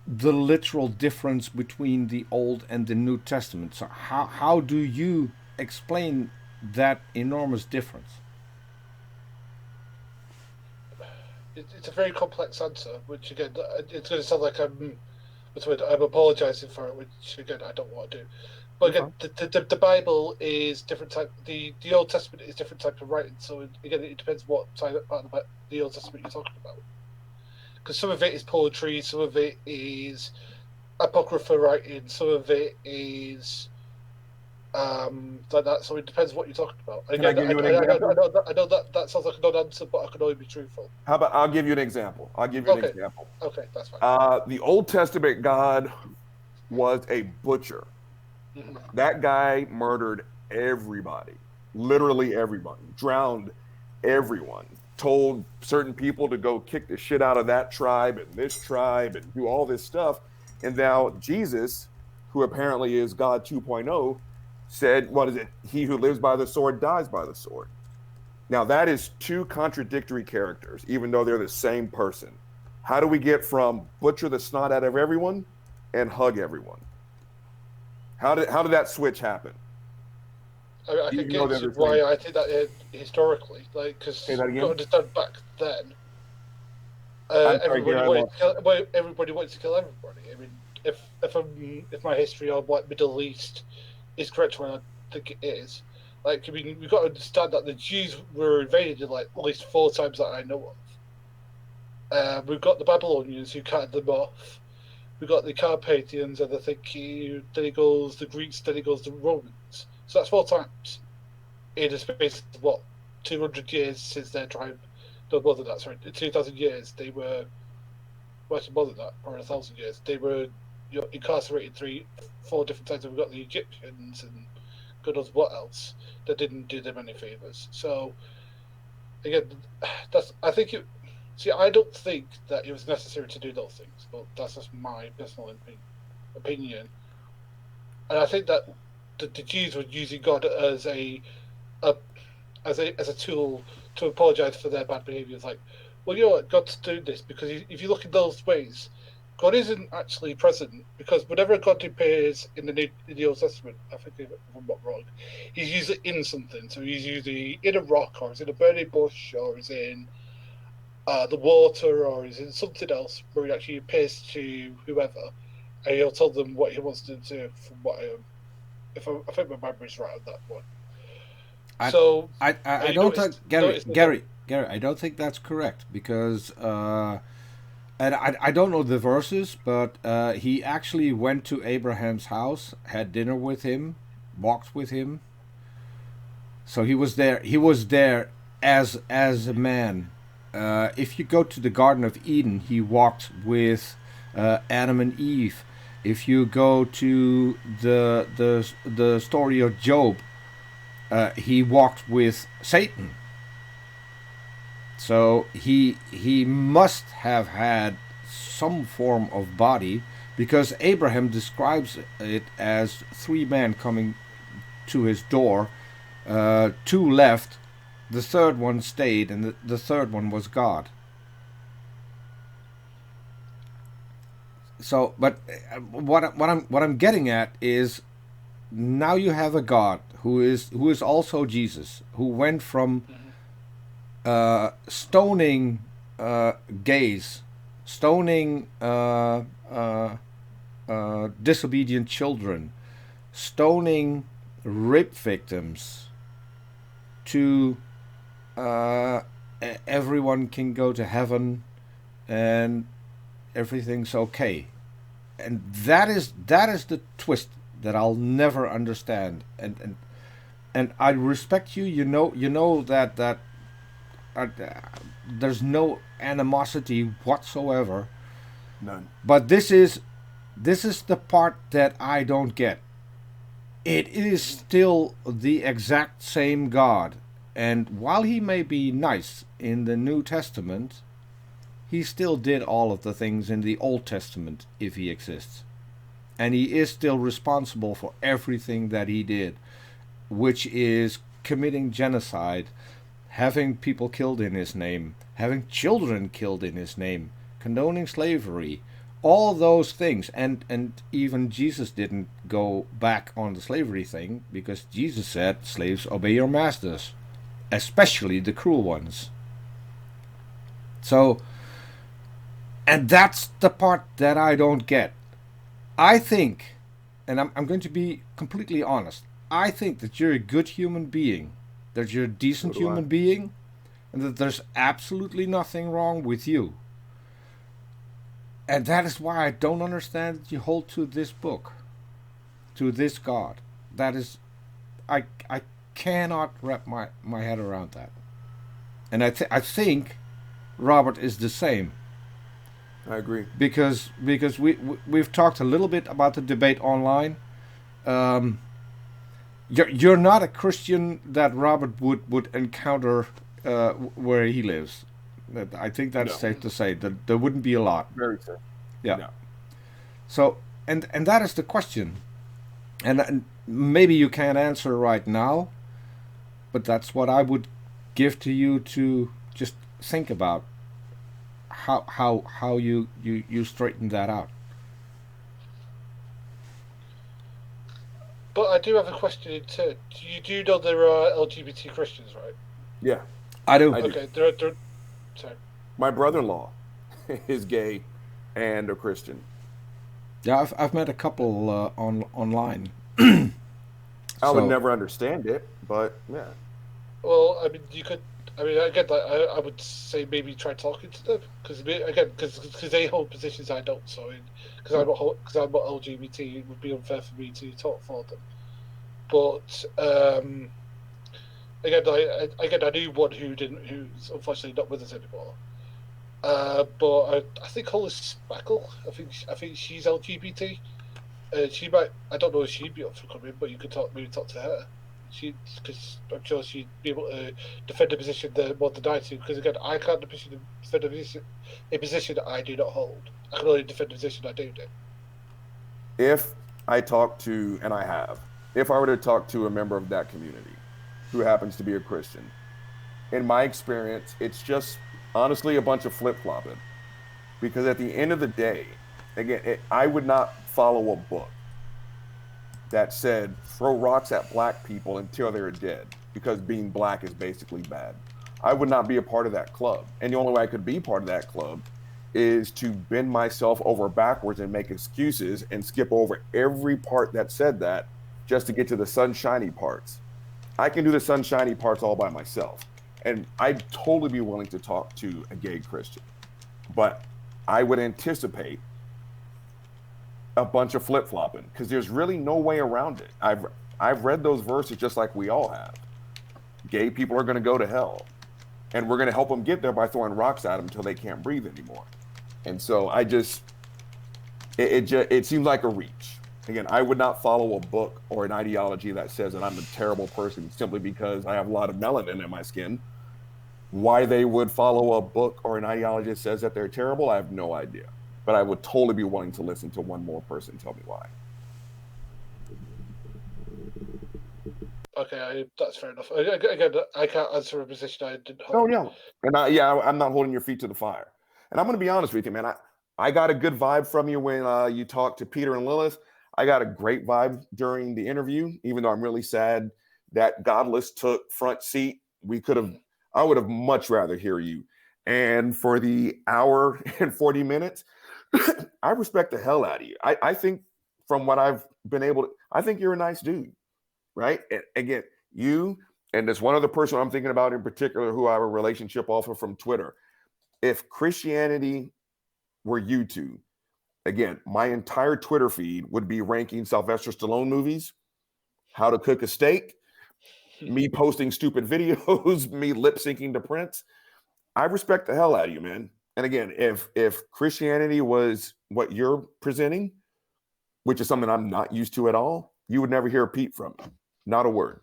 the literal difference between the Old and the New Testament. So how do you explain that enormous difference? It's a very complex answer, which again, it's going to sound like I'm apologising for it, which again I don't want to do. But again, the Bible is different type. The Old Testament is different type of writing. So again, it depends what part of the Old Testament you're talking about. Because some of it is poetry, some of it is apocryphal writing, some of it is like that. So it depends what you're talking about. Again, Can I give you an example? I know that sounds like a non-answer, but I can only be truthful. How about I'll give you an example. An example. Okay, that's fine. The Old Testament God was a butcher. Mm-hmm. That guy murdered everybody, literally everybody, drowned everyone, told certain people to go kick the shit out of that tribe and this tribe and do all this stuff. And now Jesus, who apparently is God 2.0, said, what is it? He who lives by the sword dies by the sword. Now that is two contradictory characters, even though they're the same person. How do we get from butcher the snot out of everyone and hug everyone? How did that switch happen? I can get to why I think that historically, like, because you got to understand back then, everybody wanted to kill everybody. I mean, if my history of like Middle East is correct, where I think it is, like, I mean, we've got to understand that the Jews were invaded like at least 4 times that I know of. We've got the Babylonians who carted them off. We've got the Carpathians, and I think then it goes the Greeks, then it goes the Romans. So that's 4 times in a space of what, 200 years since their tribe. No, more than that. Sorry, in 2,000 years they were. Well, more than that, or 1,000 years they were incarcerated 4 different times. We've got the Egyptians and God knows what else that didn't do them any favors. So again, that's I think it. See, I don't think that it was necessary to do those things, but that's just my personal opinion. And I think that the Jews were using God as a tool to apologize for their bad behavior. It's like, well, you know what, God's doing this because if you look in those ways, God isn't actually present, because whenever God appears in the Old Testament, I think if I'm not wrong, he's usually in something. So he's usually in a rock, or he's in a burning bush, or he's in the water, or he's in something else where he actually appears to whoever, and he'll tell them what he wants to do. From what I think my memory's right on that one. I don't think Gary, I don't think that's correct, because and I don't know the verses, but he actually went to Abraham's house, had dinner with him, walked with him. So he was there. He was there as a man. If you go to the Garden of Eden, he walked with Adam and Eve. If you go to the story of Job, he walked with Satan. So he must have had some form of body, because Abraham describes it as 3 men coming to his door. 2 left, the third one stayed, and the third one was God. So, but what I'm getting at is, now you have a God who is also Jesus, who went from stoning gays, stoning disobedient children, stoning rape victims, to everyone can go to heaven and everything's okay. And that is the twist that I'll never understand. And I respect you. You know that there's no animosity whatsoever. None. But this is the part that I don't get. It is still the exact same God. And while he may be nice in the New Testament, he still did all of the things in the Old Testament, if he exists. And he is still responsible for everything that he did, which is committing genocide, having people killed in his name, having children killed in his name, condoning slavery, all those things. And even Jesus didn't go back on the slavery thing, because Jesus said, slaves, obey your masters, especially the cruel ones. So, and that's the part that I don't get. I think, and I'm going to be completely honest, I think that you're a good human being, that you're a decent human being, and that there's absolutely nothing wrong with you. And that is why I don't understand that you hold to this book, to this God. That is, I cannot wrap my head around that. And I think Robert is the same. I agree. Because we've talked a little bit about the debate online. You're not a Christian that Robert would encounter where he lives. I think that's safe to say. That there wouldn't be a lot. Very safe. Yeah. No. So and that is the question. And maybe you can't answer right now, but that's what I would give to you to just think about. How you straighten that out. But I do have a question in turn. You do know there are LGBT Christians, right? Yeah. I do. Okay, there sorry. My brother-in-law is gay and a Christian. Yeah, I've met a couple online. I would never understand it, but yeah. Well, I mean, you could. I mean, again, I would say maybe try talking to them, because they hold positions I don't. So, because I'm not LGBT, it would be unfair for me to talk for them. But again, I knew one who's unfortunately not with us anymore. But I think Holly Spackle. I think she's LGBT. She might. I don't know if she'd be up for coming, but you could maybe talk to her. Because I'm sure she'd be able to defend a position that more than I do. Because again, I can't defend a position that I do not hold. I can only defend a position I do. If I talk to, and I have, if I were to talk to a member of that community who happens to be a Christian, in my experience, it's just honestly a bunch of flip-flopping. Because at the end of the day, again, I would not follow a book that said throw rocks at black people until they're dead because being black is basically bad. I would not be a part of that club. And the only way I could be part of that club is to bend myself over backwards and make excuses and skip over every part that said that just to get to the sunshiny parts. I can do the sunshiny parts all by myself. And I'd totally be willing to talk to a gay Christian. But I would anticipate a bunch of flip-flopping because there's really no way around it. I've read those verses just like we all have. Gay people are going to go to hell, and we're going to help them get there by throwing rocks at them until they can't breathe anymore. And so it seems like a reach. Again, I would not follow a book or an ideology that says that I'm a terrible person simply because I have a lot of melanin in my skin. Why they would follow a book or an ideology that says that they're terrible, I have no idea. But I would totally be willing to listen to one more person tell me why. Okay, that's fair enough. Again, I can't answer a position I didn't hold. Oh, no. And I'm not holding your feet to the fire. And I'm going to be honest with you, man. I got a good vibe from you when you talked to Peter and Lilith. I got a great vibe during the interview, even though I'm really sad that Godless took front seat. I would have much rather hear you. And for the hour and 40 minutes, I respect the hell out of you. I think from what I've been able to, I think you're a nice dude, right? And again, you and this one other person I'm thinking about in particular who I have a relationship off of from Twitter. If Christianity were you two, again, my entire Twitter feed would be ranking Sylvester Stallone movies, how to cook a steak, me posting stupid videos, me lip syncing to Prince. I respect the hell out of you, man. And again, if Christianity was what you're presenting, which is something I'm not used to at all, you would never hear a peep from me. Not a word.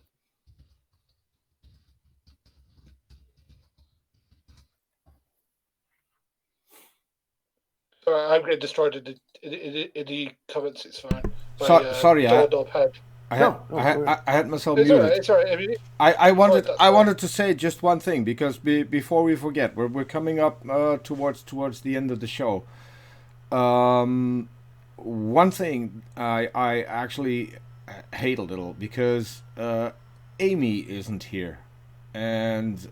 I'm getting destroyed in the comments. It's fine. Sorry, I had myself muted. It's all right. I mean, I wanted to say just one thing because before we forget, we're coming up towards the end of the show. One thing I actually hate a little because Amy isn't here, and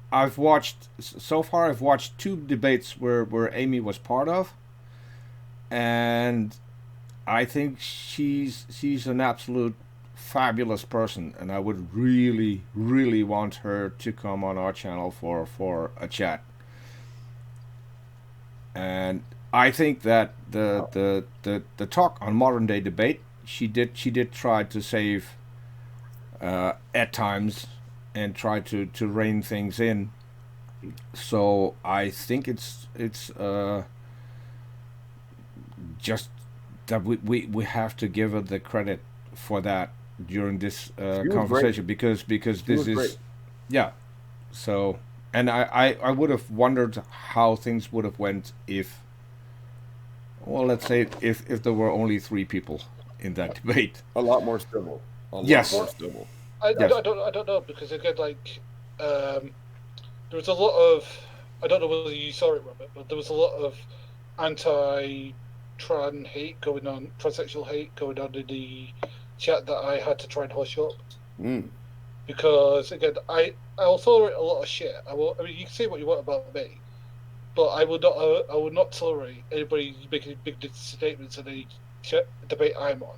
I've watched two debates where Amy was part of, and I think she's an absolute fabulous person, and I would really, really want her to come on our channel for a chat. And I think that the talk on modern day debate, she did try to save at times and try to rein things in. So I think it's just that we have to give her the credit for that during this conversation because this is great. Yeah. So and I would have wondered how things would have went if, well, let's say if there were only 3 people in that debate. A lot more civil. Yes. I don't know because again, like there was a lot of, I don't know whether you saw it, Robert, but there was a lot of anti-trans hate going on, transsexual hate going on in the chat that I had to try and hush up. Because again, I'll tolerate a lot of shit. I mean, you can say what you want about me, but I would not tolerate anybody making big statements in any debate I'm on.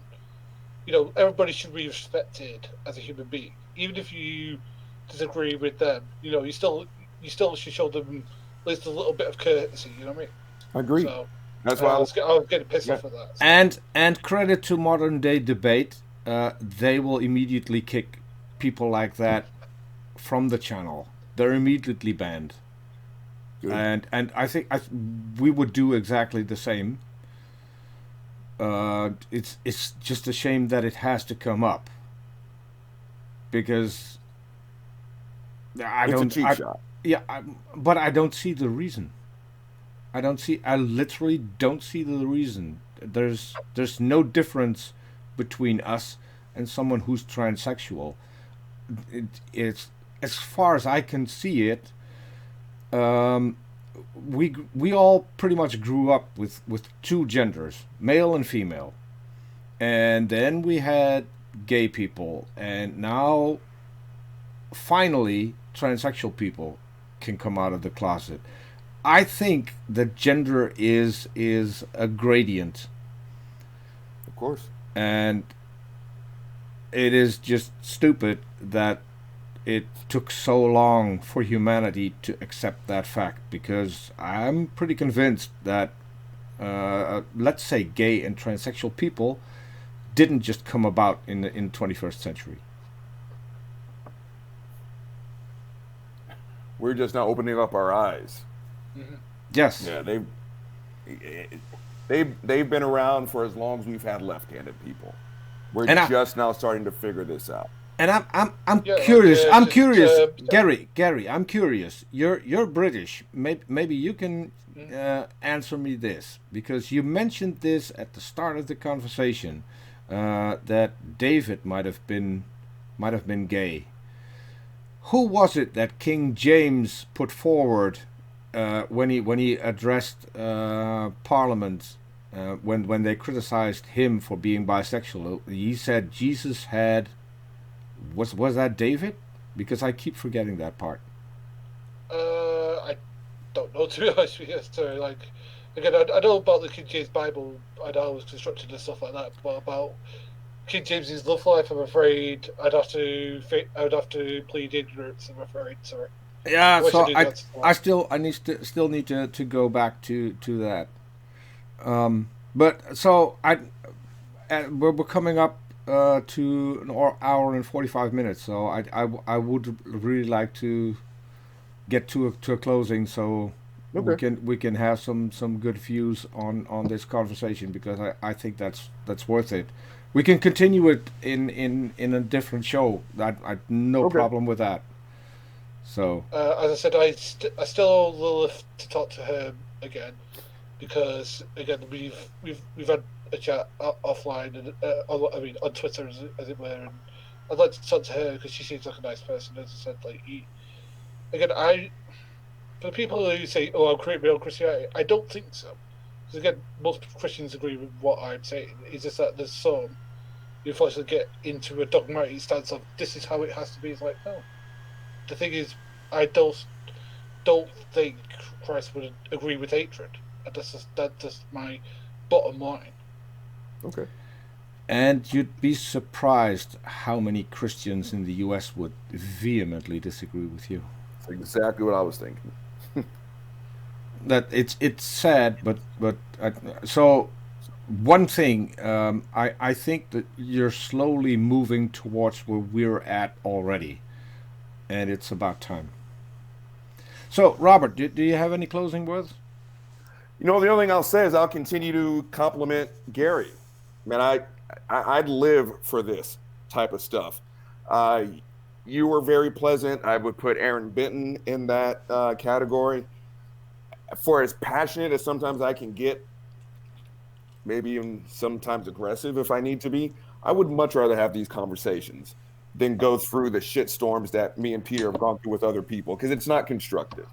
You know, everybody should be respected as a human being, even if you disagree with them. You know, you still should show them at least a little bit of courtesy. You know what I mean? I agree. So that's why I was getting pissed off at that. So. And credit to modern day debate. they will immediately kick people like that from the channel. They're immediately banned. Good. And I think we would do exactly the same. It's just a shame that it has to come up, because It's a cheap shot. Yeah, but I don't see the reason. I literally don't see the reason. There's no difference between us and someone who's transsexual. It's, as far as I can see it. We all pretty much grew up with two genders, male and female, and then we had gay people, and now finally transsexual people can come out of the closet. I think that gender is a gradient, Of course. and it is just stupid that it took so long for humanity to accept that fact, because I'm pretty convinced that let's say gay and transsexual people didn't just come about in the 21st century. We're just now opening up our eyes. Yes. Yeah, they've been around for as long as we've had left-handed people. We're just now starting to figure this out. And I'm Yeah, curious. like, I'm curious, yeah. Gary. I'm curious. You're British. Maybe you can answer me this, because you mentioned this at the start of the conversation, that David might have been gay. Who was it that King James put forward when he addressed Parliament, when they criticized him for being bisexual? He said Jesus had. Was that David? Because I keep forgetting that part. I don't know, to be honest with you. So, like, again, I know about the King James Bible. I know it was constructed and stuff like that. But about King James's love life, I'm afraid I'd have to plead ignorance. I'm afraid. Sorry. Yeah, wish so knew the I answer to I that. still need to go back to that. But so we're coming up to an hour and 45 minutes. So I would really like to get to a closing, so Okay. we can have some good views on this conversation, because I think that's worth it. We can continue it in a different show. I no Okay. problem with that. So As I said, I still Lilith to talk to her again, because again we've had a chat offline and on Twitter as it were, and I'd like to talk to her because she seems like a nice person. As I said, like again, for the people who say, "Oh, I'm creating my own Christianity," I don't think so. Because again, most Christians agree with what I'm saying. It's just that there's some you unfortunately get into a dogmatic stance of this is how it has to be. It's like, no. The thing is, I don't think Christ would agree with hatred. That's just my bottom line. Okay. and you'd be surprised how many Christians in the U.S. would vehemently disagree with you. That's exactly what I was thinking. That it's sad, but so one thing, I think that you're slowly moving towards where we're at already, and it's about time. So, Robert, do you have any closing words? You know, the only thing I'll say is I'll continue to compliment Gary. Man, I'd live for this type of stuff. Uh, you were very pleasant. I would put Aaron Benton in that category. For as passionate as sometimes I can get, maybe even sometimes aggressive if I need to be, I would much rather have these conversations than go through the shit storms that me and Peter have gone through with other people, because it's not constructive.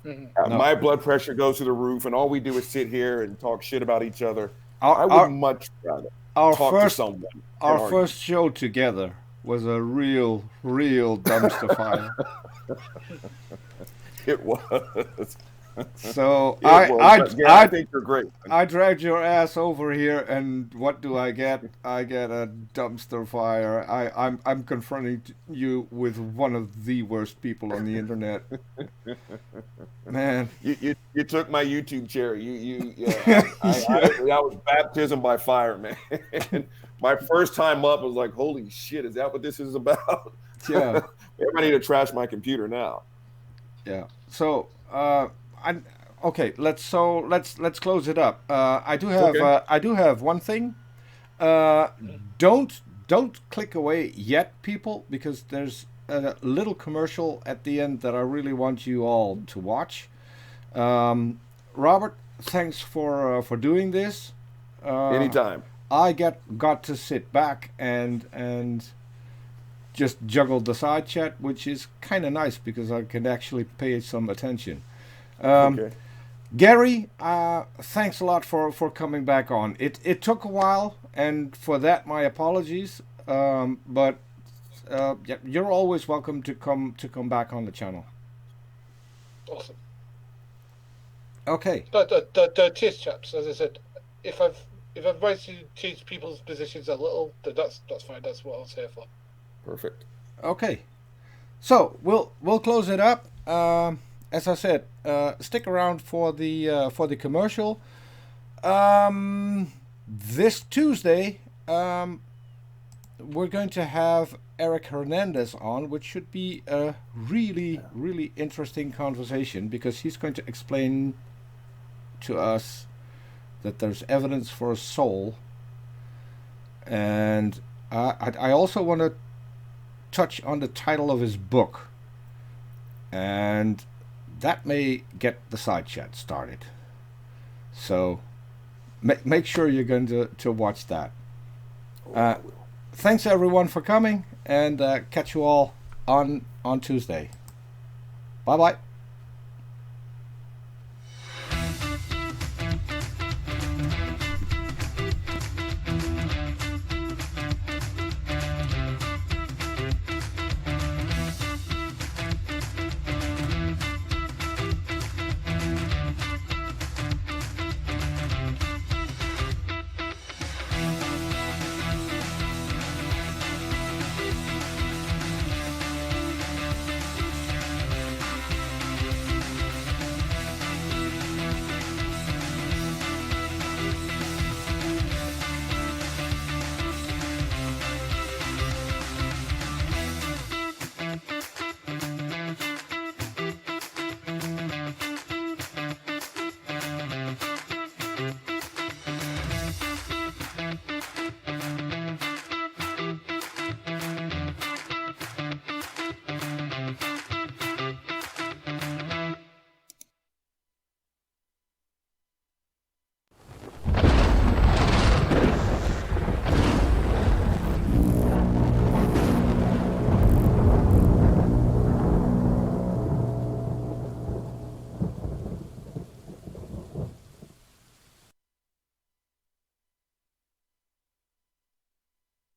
No. My blood pressure goes to the roof, and all we do is sit here and talk shit about each other. Our I would our much rather our talk to first someone and our argue. first show together was a real dumpster fire. It was. So It was. But yeah, I think you're great. I dragged your ass over here, and what do I get? I get a dumpster fire. I'm confronting you with one of the worst people on the internet, man. You took my YouTube cherry. You yeah. I that was baptism by fire, man. my first time up was like, holy shit, is that what this is about? Yeah. Maybe I need to trash my computer now. Yeah. So, okay. Let's close it up. I do have one thing. Uh, don't click away yet, people, because there's a little commercial at the end that I really want you all to watch. Robert, thanks for doing this. Anytime. I got to sit back and just juggle the side chat, which is kind of nice because I can actually pay some attention. Okay. Gary, thanks a lot for coming back on. It took a while, and for that my apologies. But yeah, you're always welcome to come back on the channel. Awesome. Okay. The taste chaps, as I said, if I've managed to change people's positions a little, then that's fine. That's what I was here for. Perfect. Okay. So we'll close it up. As I said, stick around for the commercial. This Tuesday, we're going to have Eric Hernandez on, which should be a really interesting conversation because he's going to explain to us that there's evidence for a soul, and I also want to touch on the title of his book, and that may get the side chat started. So make sure you're going to watch that. Thanks everyone for coming, and catch you all on Tuesday. Bye bye.